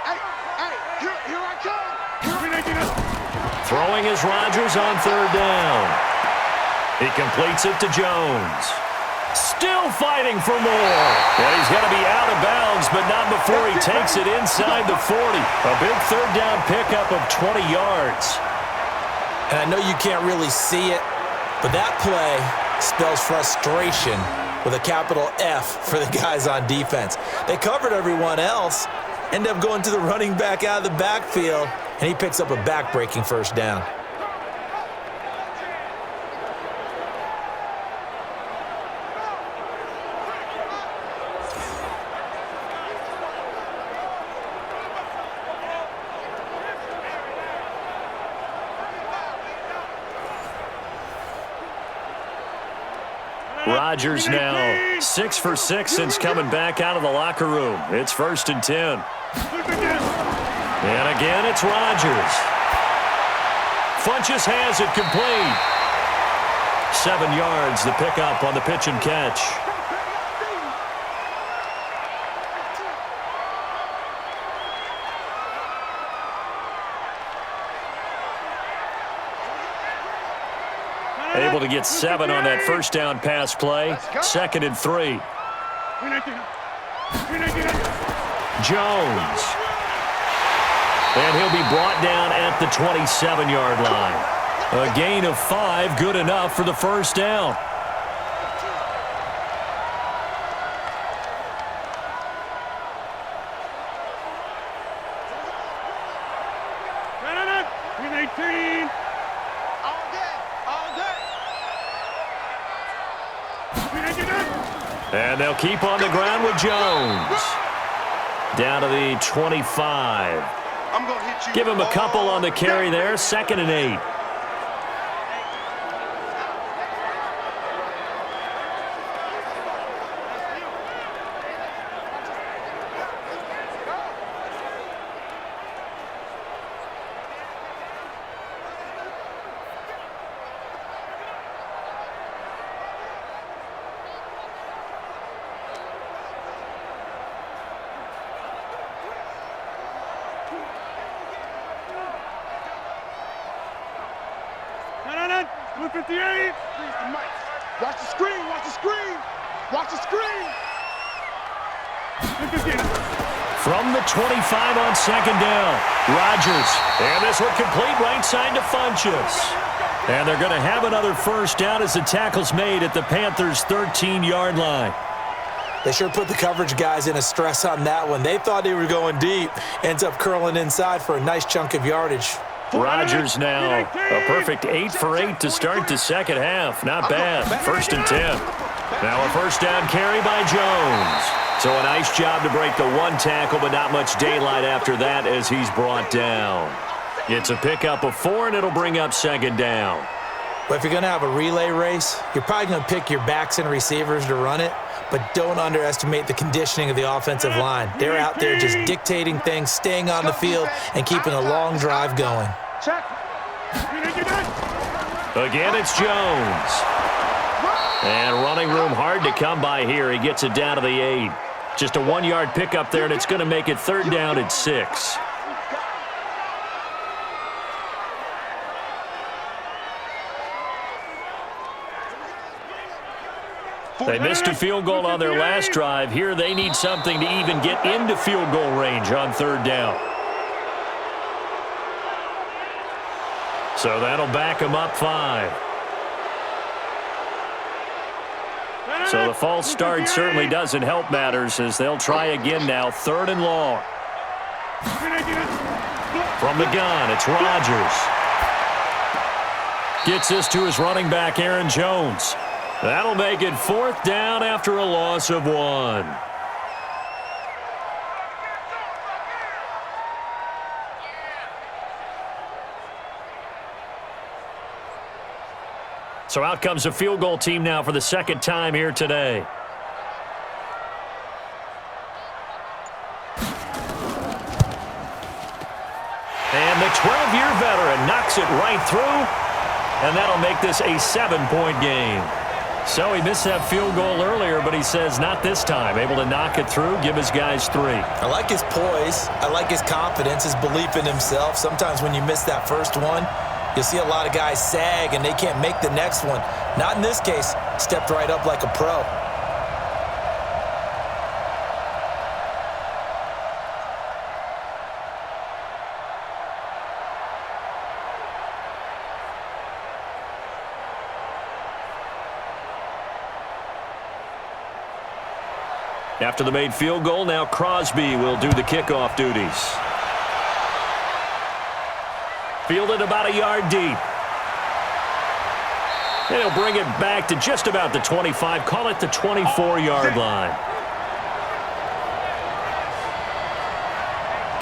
Hey, here I come. Throwing is Rodgers on 3rd down. He completes it to Jones. Still fighting for more. And he's going to be out of bounds, but not before he takes it inside the 40. A big 3rd down pickup of 20 yards. And I know you can't really see it, but that play spells frustration with a capital F for the guys on defense. They covered everyone else, end up going to the running back out of the backfield, and he picks up a back-breaking 1st down. Rodgers now 6 for 6 since coming back out of the locker room. It's 1st and 10. And again, it's Rodgers. Funches has it complete. 7 yards, the pickup on the pitch and catch. Able to get 7 on that 1st down pass play. 2nd and 3. Jones. And he'll be brought down at the 27-yard line. A gain of 5, good enough for the 1st down. And they'll keep on the ground with Jones. Down to the 25. Give him a couple on the carry there. 2nd and 8. Watch the screen. Watch the screen. From the 25 on 2nd down, Rodgers. And this one complete right side to Funches. And they're going to have another 1st down as the tackle's made at the Panthers' 13-yard line. They sure put the coverage guys in a stress on that one. They thought they were going deep. Ends up curling inside for a nice chunk of yardage. Rodgers now. A perfect 8 for 8 to start the second half. Not bad. 1st and 10. Now a first down carry by Jones. So a nice job to break the one tackle, but not much daylight after that as he's brought down. It's a pickup of 4, and it'll bring up 2nd down. But if you're going to have a relay race, you're probably going to pick your backs and receivers to run it, but don't underestimate the conditioning of the offensive line. They're out there just dictating things, staying on the field, and keeping a long drive going. Again, it's Jones. And running room hard to come by here. He gets it down to the 8. Just a 1-yard pickup there, and it's going to make it 3rd down and 6. They missed a field goal on their last drive. Here they need something to even get into field goal range on 3rd down. So that'll back them up 5. So the false start certainly doesn't help matters as they'll try again now. 3rd and long. From the gun, it's Rodgers. Gets this to his running back, Aaron Jones. That'll make it 4th down after a loss of 1. So out comes a field goal team now for the 2nd time here today. And the 12-year veteran knocks it right through, and that'll make this a 7-point game. So he missed that field goal earlier, but he says not this time. Able to knock it through, give his guys 3. I like his poise. I like his confidence, his belief in himself. Sometimes when you miss that first one, you'll see a lot of guys sag and they can't make the next one. Not in this case. Stepped right up like a pro. After the made field goal, now Crosby will do the kickoff duties. Fielded about a yard deep. And he'll bring it back to just about the 25, call it the 24-yard line.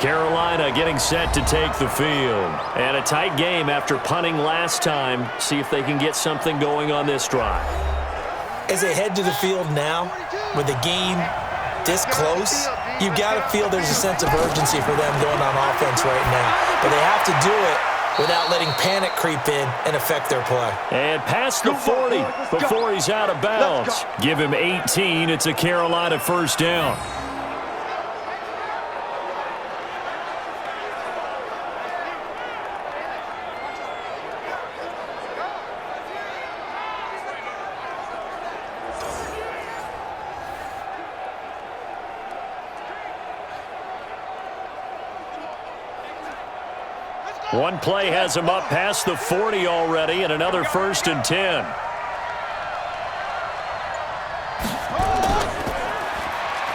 Carolina getting set to take the field. And a tight game after punting last time. See if they can get something going on this drive. As they head to the field now, with the game this close, you've got to feel there's a sense of urgency for them going on offense right now. But they have to do it without letting panic creep in and affect their play. And past the 40 before he's out of bounds. Give him 18. It's a Carolina 1st down. One play has him up past the 40 already, and another 1st and 10.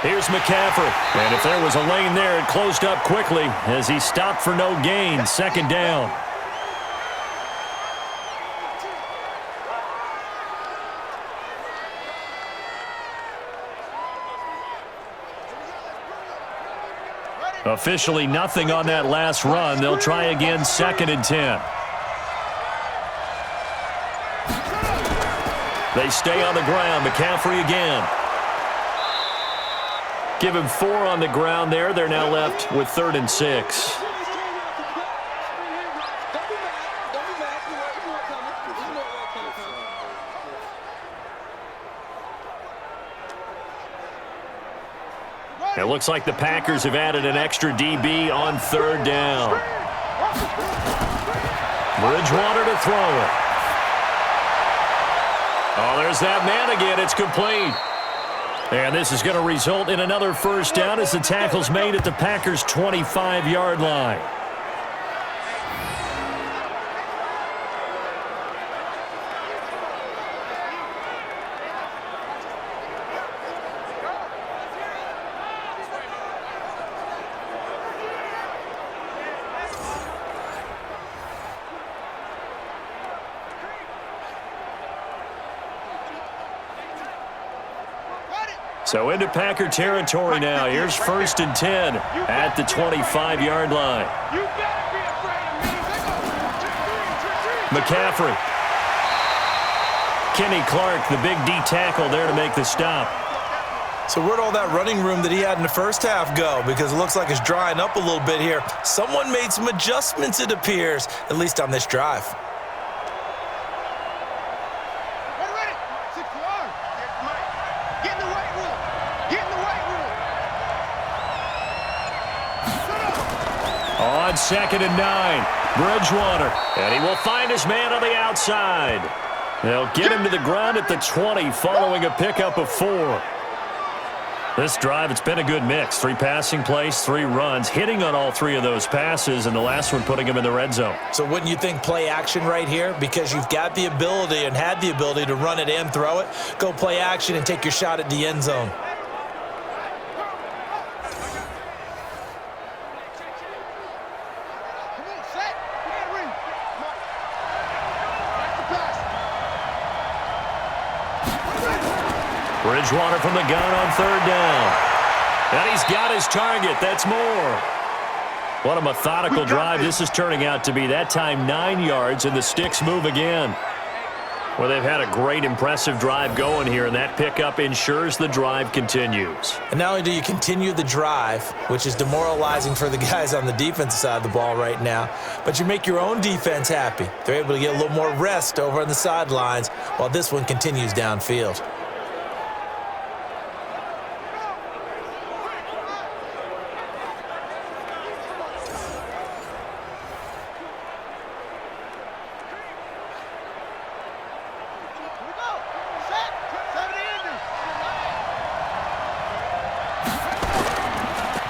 Here's McCaffrey. And if there was a lane there, it closed up quickly as he stopped for no gain. 2nd down. Officially nothing on that last run. They'll try again, 2nd and 10. They stay on the ground. McCaffrey again. Give him 4 on the ground there. They're now left with 3rd and 6. It looks like the Packers have added an extra DB on 3rd down. Bridgewater to throw it. Oh, there's that man again. It's complete. And this is going to result in another 1st down as the tackle's made at the Packers' 25-yard line. So into Packer territory now. Here's 1st and 10 at the 25-yard line. McCaffrey. Kenny Clark, the big D tackle there to make the stop. So where'd all that running room that he had in the first half go? Because it looks like it's drying up a little bit here. Someone made some adjustments, it appears, at least on this drive. On 2nd and 9, Bridgewater. And he will find his man on the outside. They'll get him to the ground at the 20 following a pickup of 4. This drive, it's been a good mix. 3 passing plays, 3 runs, hitting on all 3 of those passes, and the last one putting him in the red zone. So wouldn't you think play action right here? Because you've got the ability and had the ability to run it and throw it. Go play action and take your shot at the end zone. Bridgewater from the gun on 3rd down. And he's got his target. That's more. What a methodical drive this is turning out to be. That time 9 yards, and the sticks move again. Well, they've had a great, impressive drive going here, and that pickup ensures the drive continues. And not only do you continue the drive, which is demoralizing for the guys on the defensive side of the ball right now, but you make your own defense happy. They're able to get a little more rest over on the sidelines while this one continues downfield.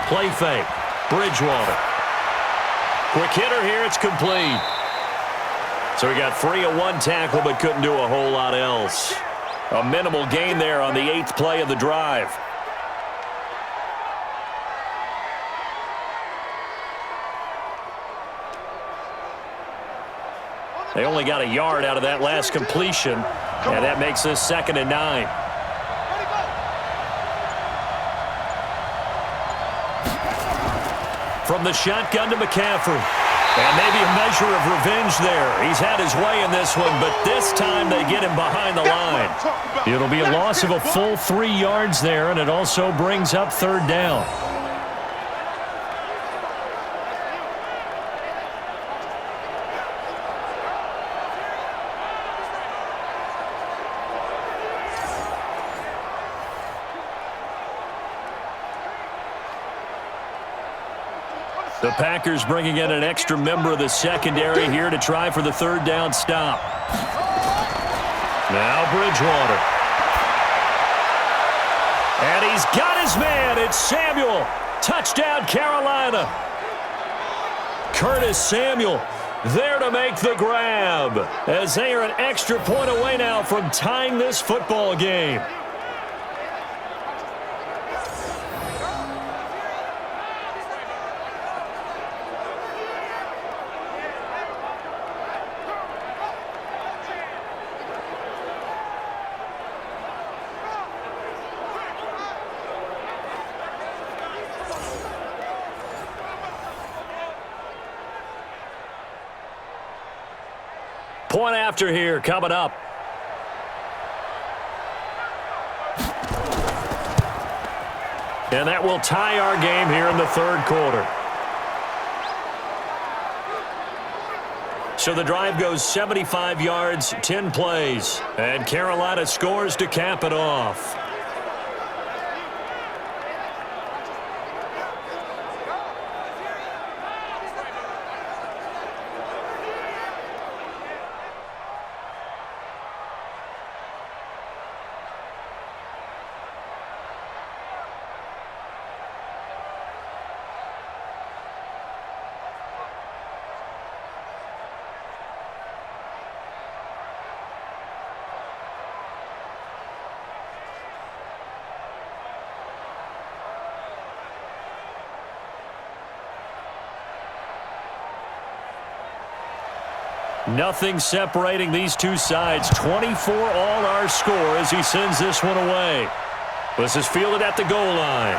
Play fake. Bridgewater. Quick hitter here. It's complete. So he got free of 1 tackle but couldn't do a whole lot else. A minimal gain there on the 8th play of the drive. They only got a yard out of that last completion, and that makes this 2nd and 9. From the shotgun to McCaffrey. And maybe a measure of revenge there. He's had his way in this one, but this time they get him behind the line. It'll be a loss of a full 3 yards there, and it also brings up 3rd down. The Packers bringing in an extra member of the secondary here to try for the 3rd down stop. Now Bridgewater. And he's got his man. It's Samuel. Touchdown, Carolina. Curtis Samuel there to make the grab, as they are an extra point away now from tying this football game. Point after here coming up. And that will tie our game here in the 3rd quarter. So the drive goes 75 yards, 10 plays. And Carolina scores to cap it off. Nothing separating these two sides. 24 all our score as he sends this one away. This is fielded at the goal line.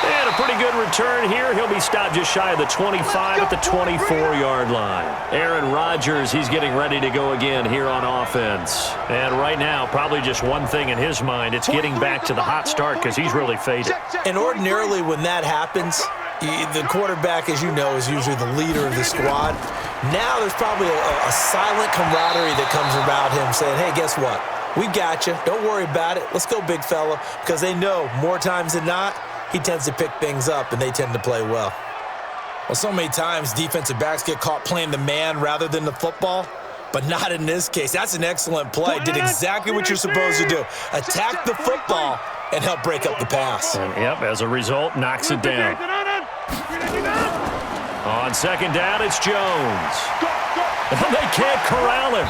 And a pretty good return here. He'll be stopped just shy of the 25 at the 24-yard line. Aaron Rodgers, he's getting ready to go again here on offense. And right now, probably just one thing in his mind. It's getting back to the hot start because he's really faded. And ordinarily when that happens, the quarterback, as you know, is usually the leader of the squad. Now there's probably a silent camaraderie that comes about him saying, hey, guess what? We got you. Don't worry about it. Let's go, big fella. Because they know more times than not, he tends to pick things up, and they tend to play well. Well, so many times defensive backs get caught playing the man rather than the football, but not in this case. That's an excellent play. Did exactly what you're supposed to do. Attack the football and help break up the pass. And, yep, as a result, knocks it down. On second down, it's Jones. They can't corral him.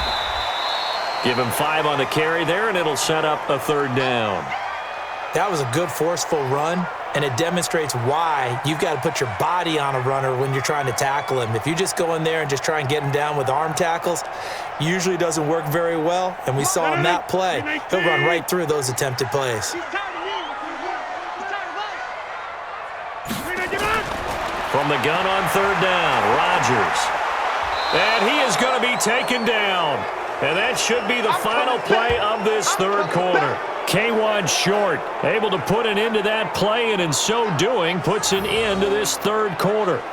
Give him 5 on the carry there, and it'll set up a third down. That was a good, forceful run, and it demonstrates why you've got to put your body on a runner when you're trying to tackle him. If you just go in there and just try and get him down with arm tackles, usually doesn't work very well, and we saw in that play, he'll run right through those attempted plays. From the gun on third down, Rodgers. And he is going to be taken down. And that should be the final play of this third quarter. K1 short, able to put an end to that play, and in so doing, puts an end to this third quarter.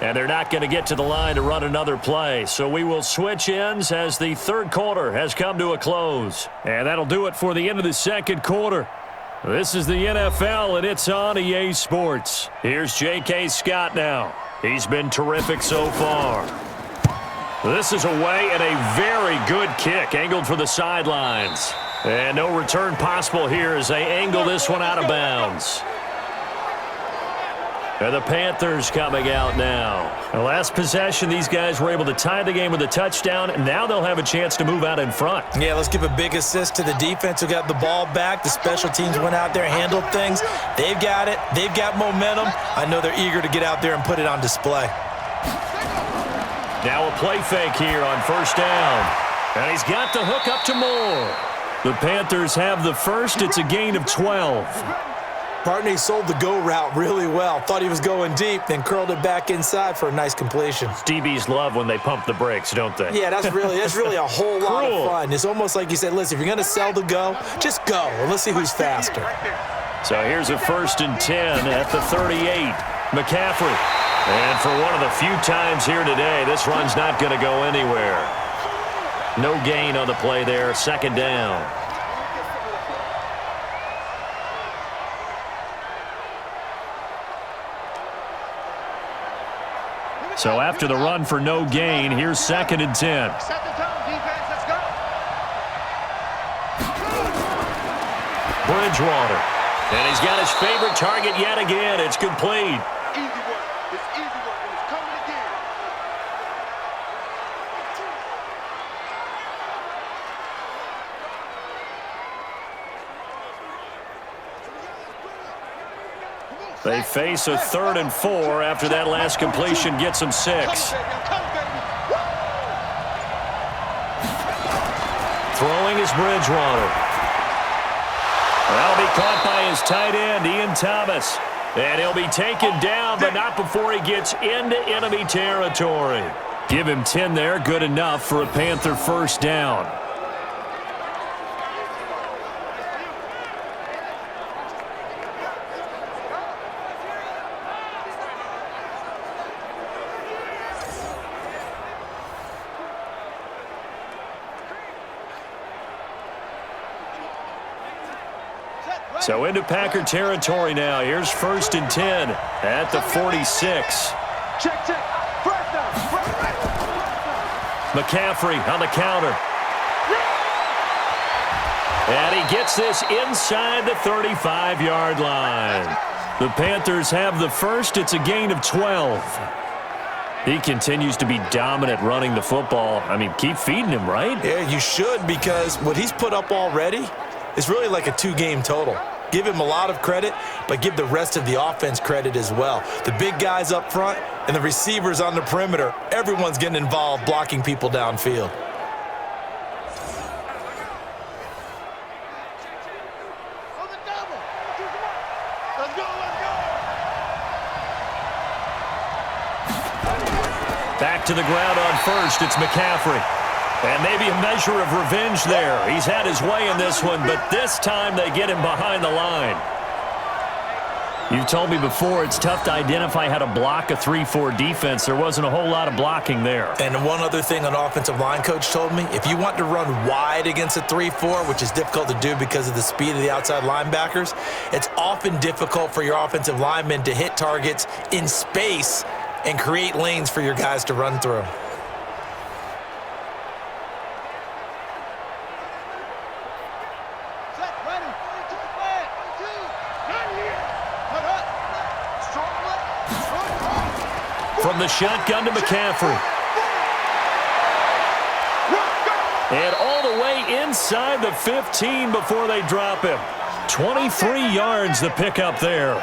And they're not going to get to the line to run another play. So we will switch ends as the third quarter has come to a close. And that'll do it for the end of the second quarter. This is the NFL, and it's on EA Sports. Here's J.K. Scott now. He's been terrific so far. This is away, and a very good kick angled for the sidelines. And no return possible here as they angle this one out of bounds. And the Panthers coming out now. The last possession, these guys were able to tie the game with a touchdown, and now they'll have a chance to move out in front. Yeah, let's give a big assist to the defense who got the ball back. The special teams went out there, handled things. They've got it. They've got momentum. I know they're eager to get out there and put it on display. Now a play fake here on first down. And he's got the hook up to Moore. The Panthers have the first. It's a gain of 12. Partney sold the go route really well. Thought he was going deep, then curled it back inside for a nice completion. DBs love when they pump the brakes, don't they? Yeah, that's really a whole lot of fun. It's almost like you said, listen, if you're going to sell the go, just go. And let's see who's faster. So here's a 1st and 10 at the 38. McCaffrey. And for one of the few times here today, this run's not going to go anywhere. No gain on the play there, second down. So after the run for no gain, here's 2nd and 10. Set the tone, defense. Let's go. Bridgewater. And he's got his favorite target yet again. It's complete. Easy work. It's easy work, and it's coming again. They face a 3rd and 4 after that last completion gets them 6. Throwing is Bridgewater. That'll be caught by his tight end, Ian Thomas. And he'll be taken down, but not before he gets into enemy territory. Give him 10 there, good enough for a Panther first down. So into Packer territory now. Here's 1st and 10 at the 46. Check. First down. McCaffrey on the counter. And he gets this inside the 35-yard line. The Panthers have the first. It's a gain of 12. He continues to be dominant running the football. I mean, keep feeding him, right? Yeah, you should, because what he's put up already is really like a 2-game total. Give him a lot of credit, but give the rest of the offense credit as well. The big guys up front and the receivers on the perimeter, everyone's getting involved blocking people downfield. Back to the ground on first, it's McCaffrey. And maybe a measure of revenge there. He's had his way in this one, but this time they get him behind the line. You've told me before it's tough to identify how to block a 3-4 defense. There wasn't a whole lot of blocking there. And one other thing an offensive line coach told me, if you want to run wide against a 3-4, which is difficult to do because of the speed of the outside linebackers, it's often difficult for your offensive linemen to hit targets in space and create lanes for your guys to run through. From the shotgun to McCaffrey. And all the way inside the 15 before they drop him. 23 yards the pickup there.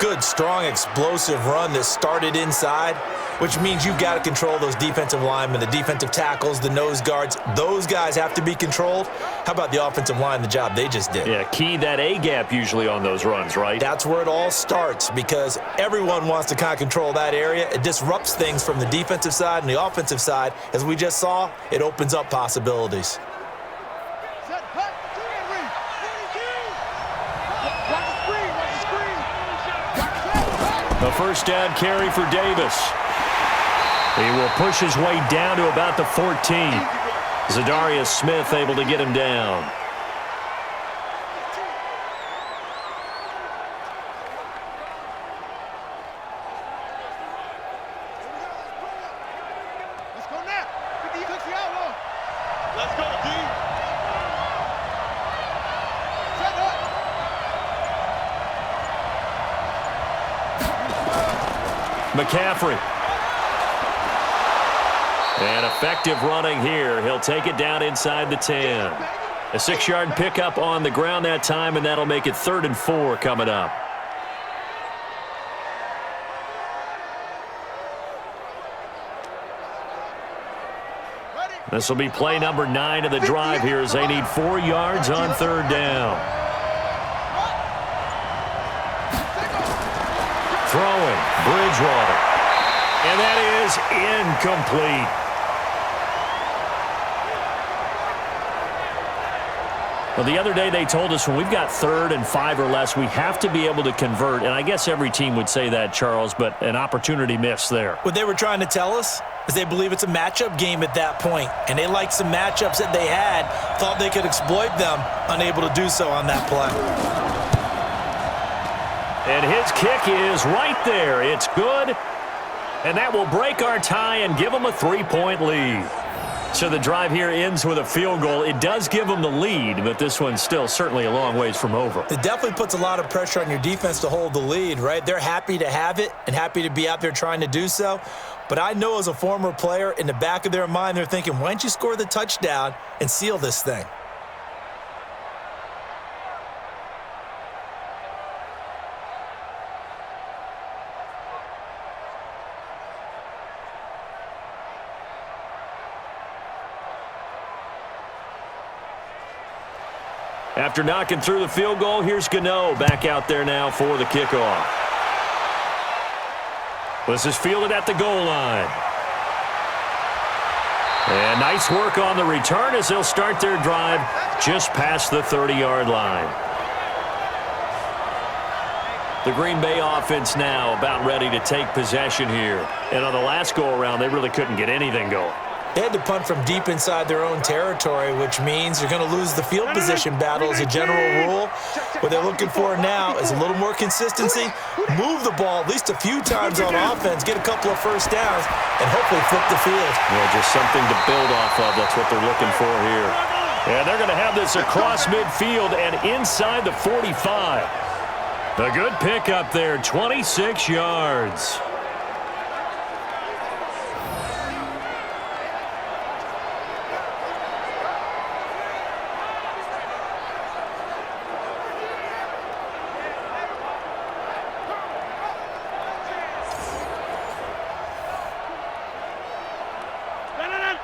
Good, strong, explosive run that started inside, which means you've got to control those defensive linemen, the defensive tackles, the nose guards. Those guys have to be controlled. How about the offensive line, the job they just did? Yeah, key that A-gap usually on those runs, right? That's where it all starts because everyone wants to kind of control that area. It disrupts things from the defensive side and the offensive side. As we just saw, it opens up possibilities. A first down carry for Davis. He will push his way down to about the 14. Zadarius Smith able to get him down. Let's go now. Let's go, D. Set up. McCaffrey. And effective running here. He'll take it down inside the 10. A 6-yard pickup on the ground that time, and that'll make it 3rd and 4 coming up. This will be play number 9 of the drive here as they need 4 yards on 3rd down. Throwing, Bridgewater. And that is incomplete. Well, the other day they told us when we've got 3rd and 5 or less, we have to be able to convert. And I guess every team would say that, Charles, but an opportunity missed there. What they were trying to tell us is they believe it's a matchup game at that point, and they liked some matchups that they had, thought they could exploit them, unable to do so on that play. And his kick is right there. It's good, and that will break our tie and give them a 3-point lead. So the drive here ends with a field goal. It does give them the lead, but this one's still certainly a long ways from over. It definitely puts a lot of pressure on your defense to hold the lead, right? They're happy to have it and happy to be out there trying to do so. But I know as a former player, in the back of their mind, they're thinking, why don't you score the touchdown and seal this thing? After knocking through the field goal, here's Gano back out there now for the kickoff. This is fielded at the goal line. And nice work on the return as they'll start their drive just past the 30-yard line. The Green Bay offense now about ready to take possession here. And on the last go-around, they really couldn't get anything going. They had to punt from deep inside their own territory, which means you're going to lose the field position battle as a general rule. What they're looking for now is a little more consistency, move the ball at least a few times on offense, get a couple of first downs, and hopefully flip the field. Yeah, just something to build off of. That's what they're looking for here. And they're going to have this across midfield and inside the 45. A good pickup there, 26 yards.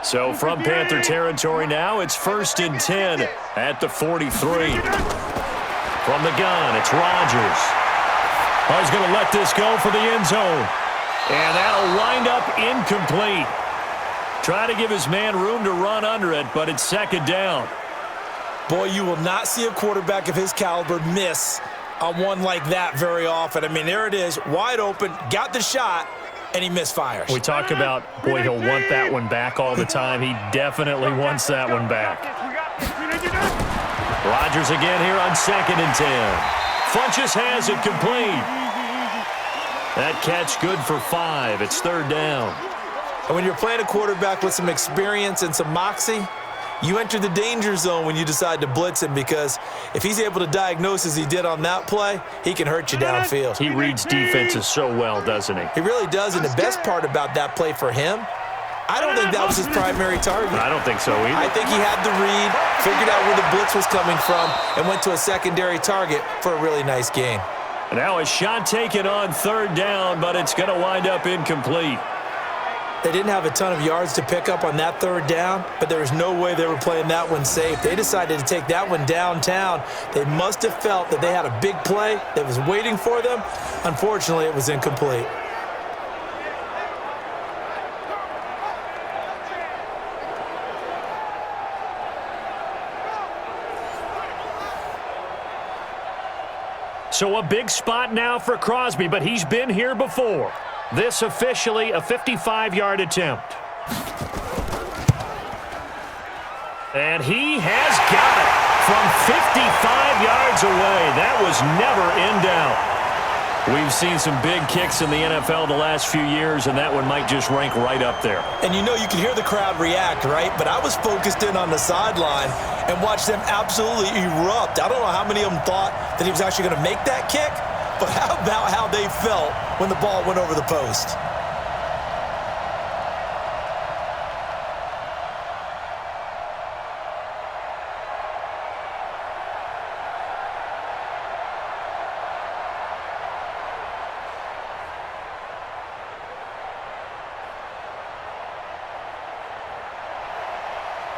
So from Panther territory now, it's 1st and 10 at the 43. From the gun, it's Rodgers. Oh, he's going to let this go for the end zone. And that'll wind up incomplete. Try to give his man room to run under it, but it's 2nd down. Boy, you will not see a quarterback of his caliber miss on one like that very often. I mean, there it is, wide open, got the shot, and he misfires. We talk about, boy, he'll want that one back all the time. He definitely wants that one back. Rodgers again here on 2nd and 10. Funchess has it complete. That catch good for 5. It's 3rd down. And when you're playing a quarterback with some experience and some moxie, you enter the danger zone when you decide to blitz him, because if he's able to diagnose as he did on that play, he can hurt you downfield. He reads defenses so well, doesn't he? He really does, and the best part about that play for him, I don't think that was his primary target. I don't think so either. I think he had the read, figured out where the blitz was coming from, and went to a secondary target for a really nice gain. Now a shot taken on 3rd down, but it's going to wind up incomplete. They didn't have a ton of yards to pick up on that 3rd down, but there was no way they were playing that one safe. They decided to take that one downtown. They must have felt that they had a big play that was waiting for them. Unfortunately, it was incomplete. So a big spot now for Crosby, but he's been here before. This officially a 55-yard attempt. And he has got it from 55 yards away. That was never in doubt. We've seen some big kicks in the NFL the last few years, and that one might just rank right up there. And you know, you can hear the crowd react, right? But I was focused in on the sideline and watched them absolutely erupt. I don't know how many of them thought that he was actually going to make that kick, but how about how they felt when the ball went over the post?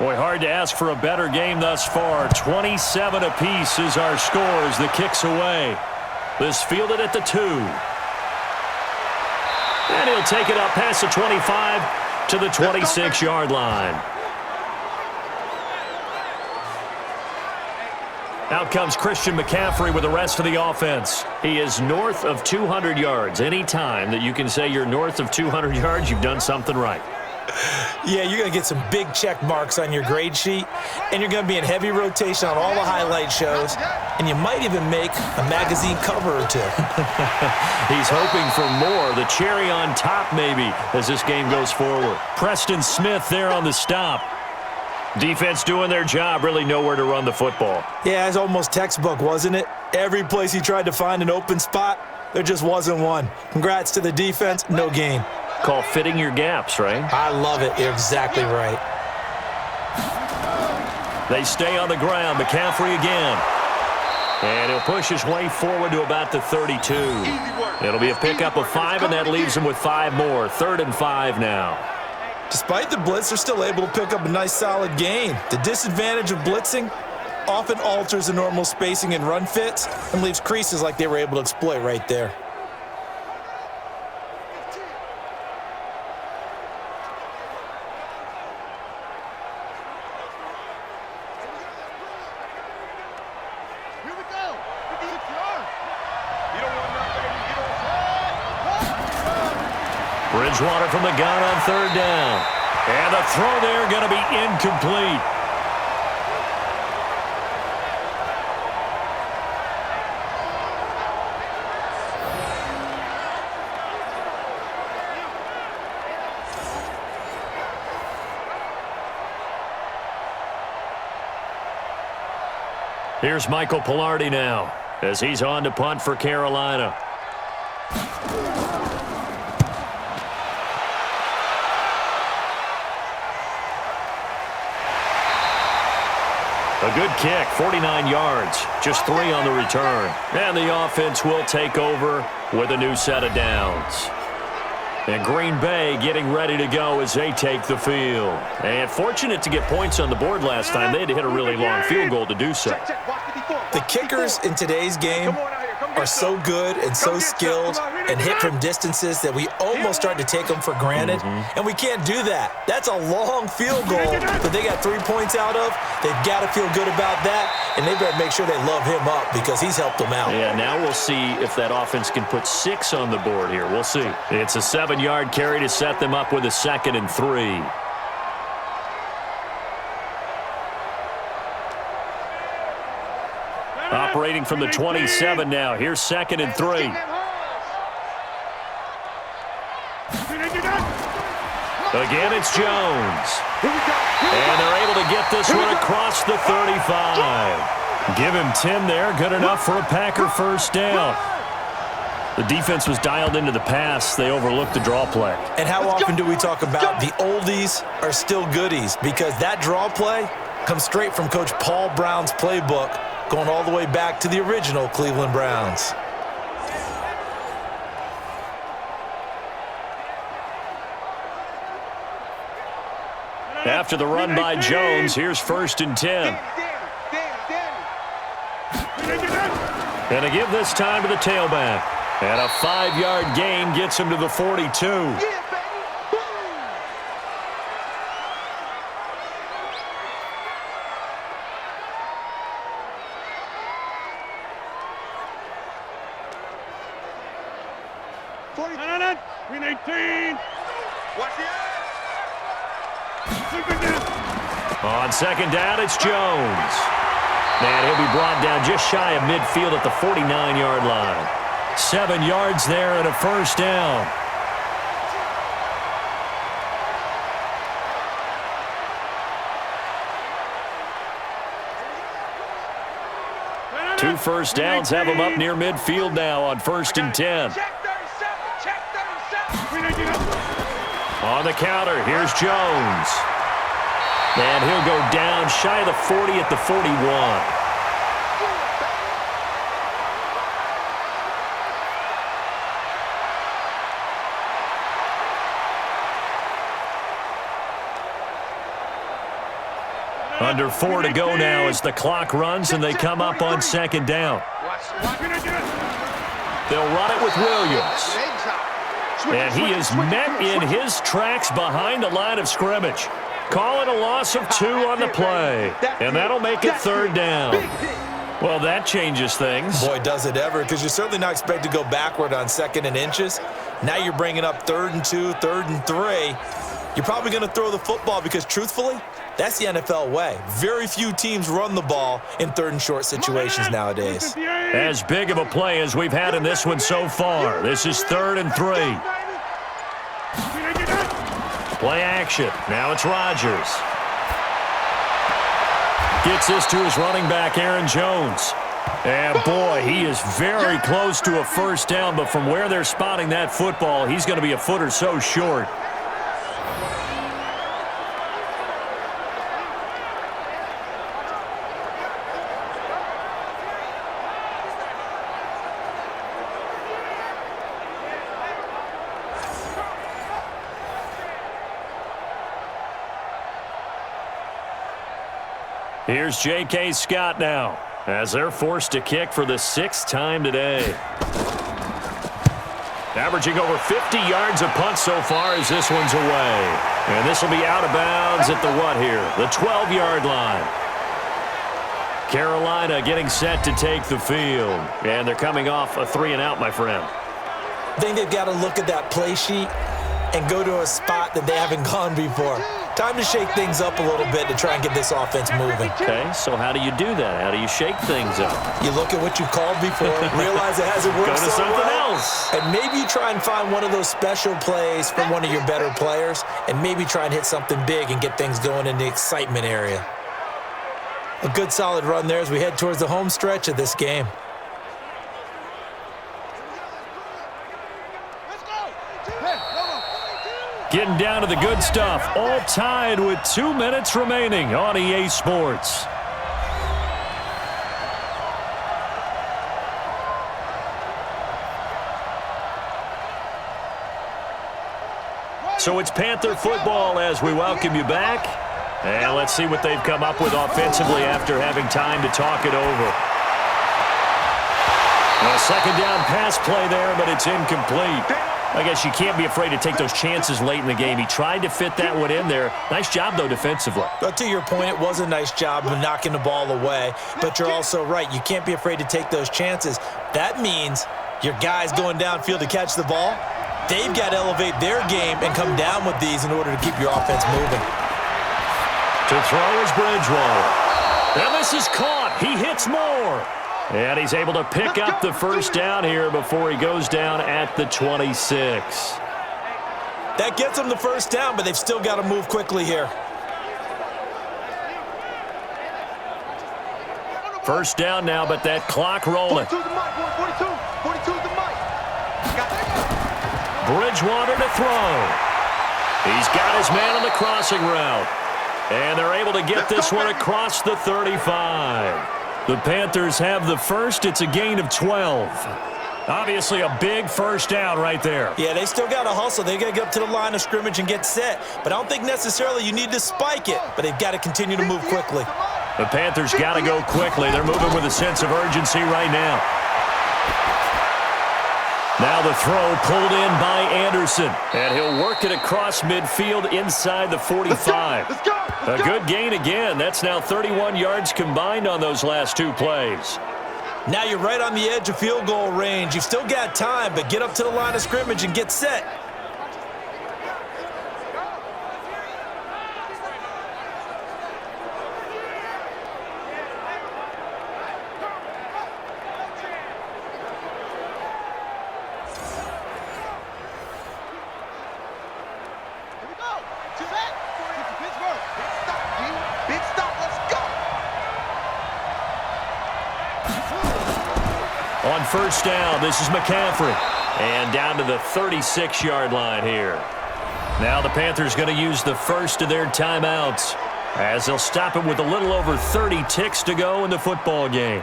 Boy, hard to ask for a better game thus far. 27 apiece is our scores. The kick's away. This fielded at the 2. And he'll take it up past the 25 to the 26-yard line. Out comes Christian McCaffrey with the rest of the offense. He is north of 200 yards. Any time that you can say you're north of 200 yards, you've done something right. Yeah, you're going to get some big check marks on your grade sheet, and you're going to be in heavy rotation on all the highlight shows, and you might even make a magazine cover or 2. He's hoping for more, the cherry on top maybe, as this game goes forward. Preston Smith there on the stop. Defense doing their job, really nowhere to run the football. Yeah, it's almost textbook, wasn't it? Every place he tried to find an open spot, there just wasn't one. Congrats to the defense, no gain. Call fitting your gaps, right? I love it. You're exactly right. They stay on the ground. McCaffrey again. And he'll push his way forward to about the 32. It'll be a pickup of 5, and that leaves him with 5 more. 3rd and 5 now. Despite the blitz, they're still able to pick up a nice, solid gain. The disadvantage of blitzing often alters the normal spacing and run fits and leaves creases like they were able to exploit right there. Bridgewater from the gun on 3rd down. And the throw there going to be incomplete. Here's Michael Pilardi now as he's on to punt for Carolina. A good kick, 49 yards, just 3 on the return. And the offense will take over with a new set of downs. And Green Bay getting ready to go as they take the field. And fortunate to get points on the board last time. They had to hit a really long field goal to do so. The kickers in today's game are so good and so skilled and hit from distances that we almost start to take them for granted, and we can't do that. That's a long field goal that they got 3 points out of. They've got to feel good about that, and they better make sure they love him up because he's helped them out. Yeah, now we'll see if that offense can put 6 on the board here. We'll see. It's a 7-yard carry to set them up with a 2nd and 3. Operating from the 27 now. Here's 2nd and 3. Again, it's Jones. And they're able to get this one across the 35. Give him 10 there. Good enough for a Packer first down. The defense was dialed into the pass. They overlooked the draw play. And how often do we talk about the oldies are still goodies? Because that draw play comes straight from Coach Paul Brown's playbook, going all the way back to the original Cleveland Browns. After the run by Jones, here's 1st and 10. And to give this time to the tailback. And a 5-yard gain gets him to the 42. Green 18. Watch the On 2nd down, it's Jones. And he'll be brought down just shy of midfield at the 49-yard line. 7 yards there and a first down. Two first downs have them up near midfield now on 1st and 10. On the counter, here's Jones. And he'll go down shy of the 40 at the 41. Under 4 to go now as the clock runs and they come up on 2nd down. They'll run it with Williams. And he is met in his tracks behind the line of scrimmage. Call it a loss of 2 on the play. And that'll make it 3rd down. Well, that changes things. Boy, does it ever, because you're certainly not expected to go backward on 2nd and inches. Now you're bringing up 3rd and 2, 3rd and 3. You're probably going to throw the football because, truthfully, that's the NFL way. Very few teams run the ball in 3rd and short situations nowadays. As big of a play as we've had in this one so far. This is 3rd and 3. Play action. Now it's Rodgers. Gets this to his running back, Aaron Jones. And, boy, he is very close to a first down, but from where they're spotting that football, he's going to be a foot or so short. Here's J.K. Scott now, as they're forced to kick for the 6th time today. Averaging over 50 yards a punt so far as this one's away. And this will be out of bounds at the what here? The 12-yard line. Carolina getting set to take the field. And they're coming off a 3-and-out, my friend. I think they've got to look at that play sheet and go to a spot that they haven't gone before. Time to shake things up a little bit to try and get this offense moving. Okay, so how do you do that? How do you shake things up? You look at what you've called before, realize it hasn't worked Go to so something well, else. and maybe you try and find one of those special plays from one of your better players, and maybe try and hit something big and get things going in the excitement area. A good solid run there as we head towards the home stretch of this game. Getting down to the good stuff, all tied with 2 minutes remaining on EA Sports. So it's Panther football as we welcome you back. And let's see what they've come up with offensively after having time to talk it over. A second down pass play there, but it's incomplete. I guess you can't be afraid to take those chances late in the game. He tried to fit that one in there. Nice job, though, defensively. But to your point, it was a nice job of knocking the ball away. But you're also right. You can't be afraid to take those chances. That means your guys going downfield to catch the ball, they've got to elevate their game and come down with these in order to keep your offense moving. To throw is Bridgewater. And this is caught. He hits more. And he's able to pick up the first down here before he goes down at the 26. That gets them the first down, but they've still got to move quickly here. First down now, but that clock rolling. 42 the mic, 42 the mic. Bridgewater to throw. He's got his man on the crossing route. And they're able to get this one across the 35. The Panthers have the first. It's a gain of 12. Obviously a big first down right there. Yeah, they still got to hustle. They got to get up to the line of scrimmage and get set. But I don't think necessarily you need to spike it, but they've got to continue to move quickly. The Panthers got to go quickly. They're moving with a sense of urgency right now. Now the throw pulled in by Anderson. And he'll work it across midfield inside the 45. A good gain again. That's now 31 yards combined on those last two plays. Now you're right on the edge of field goal range. You've still got time, but get up to the line of scrimmage and get set. On first down, this is McCaffrey. And down to the 36-yard line here. Now the Panthers going to use the first of their timeouts as they'll stop it with a little over 30 ticks to go in the football game.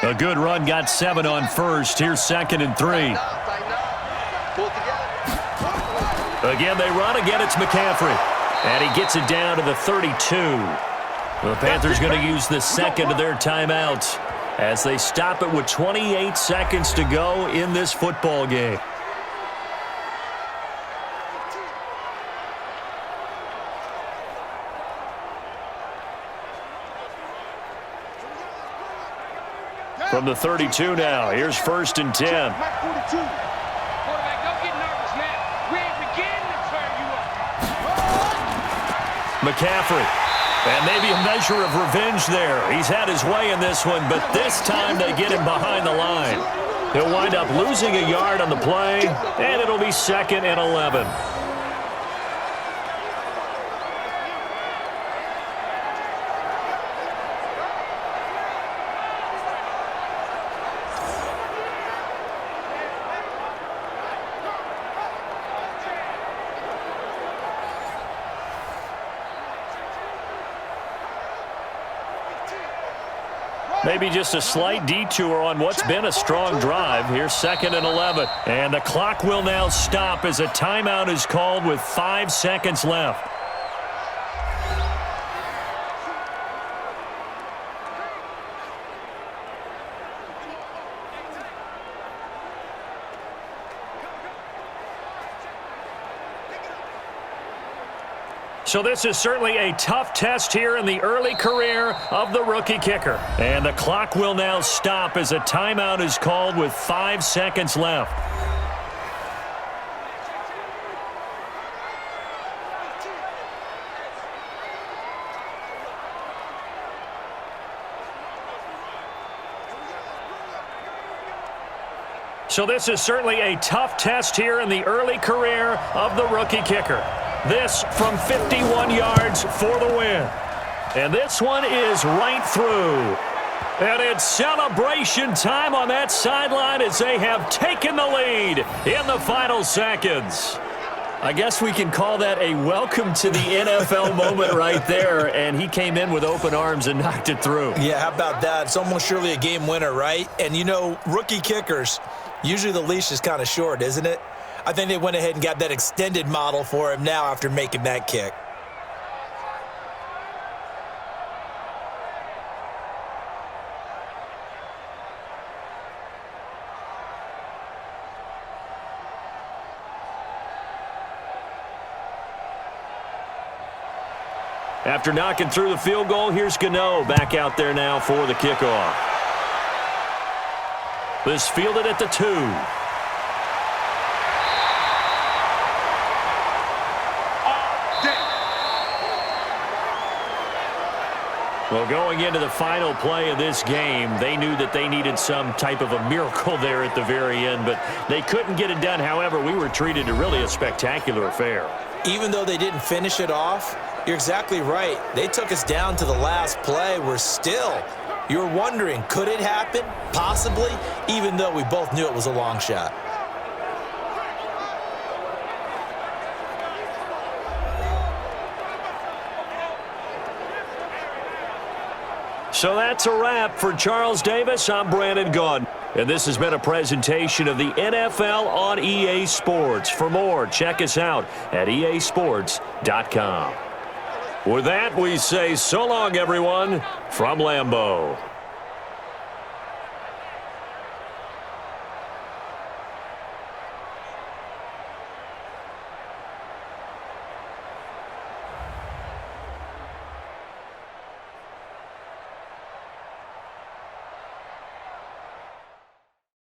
A good run got 7 on first. Here's 2nd and 3. Again, they run. Again, it's McCaffrey. And he gets it down to the 32. The Panthers going to use the second of their timeouts as they stop it with 28 seconds to go in this football game. From the 32 now, here's 1st and 10. McCaffrey. And maybe a measure of revenge there. He's had his way in this one, but this time they get him behind the line. He'll wind up losing a yard on the play, and it'll be 2nd and 11. Maybe just a slight detour on what's been a strong drive. Here's 2nd and 11. And the clock will now stop as a timeout is called with 5 seconds left. So this is certainly a tough test here in the early career of the rookie kicker. And the clock will now stop as a timeout is called with 5 seconds left. So this is certainly a tough test here in the early career of the rookie kicker. This from 51 yards for the win. And this one is right through. And it's celebration time on that sideline as they have taken the lead in the final seconds. I guess we can call that a welcome to the NFL moment right there, and he came in with open arms and knocked it through. Yeah, how about that? It's almost surely a game winner, right? And, you know, rookie kickers, usually the leash is kind of short, isn't it? I think they went ahead and got that extended model for him now after making that kick. After knocking through the field goal, here's Gano back out there now for the kickoff. This fielded at the 2. Well, going into the final play of this game, they knew that they needed some type of a miracle there at the very end, but they couldn't get it done. However, we were treated to really a spectacular affair. Even though they didn't finish it off, you're exactly right. They took us down to the last play. We're still, you're wondering, could it happen? Possibly, even though we both knew it was a long shot. So that's a wrap for Charles Davis. I'm Brandon Gaudin. And this has been a presentation of the NFL on EA Sports. For more, check us out at easports.com. With that, we say so long, everyone, from Lambeau.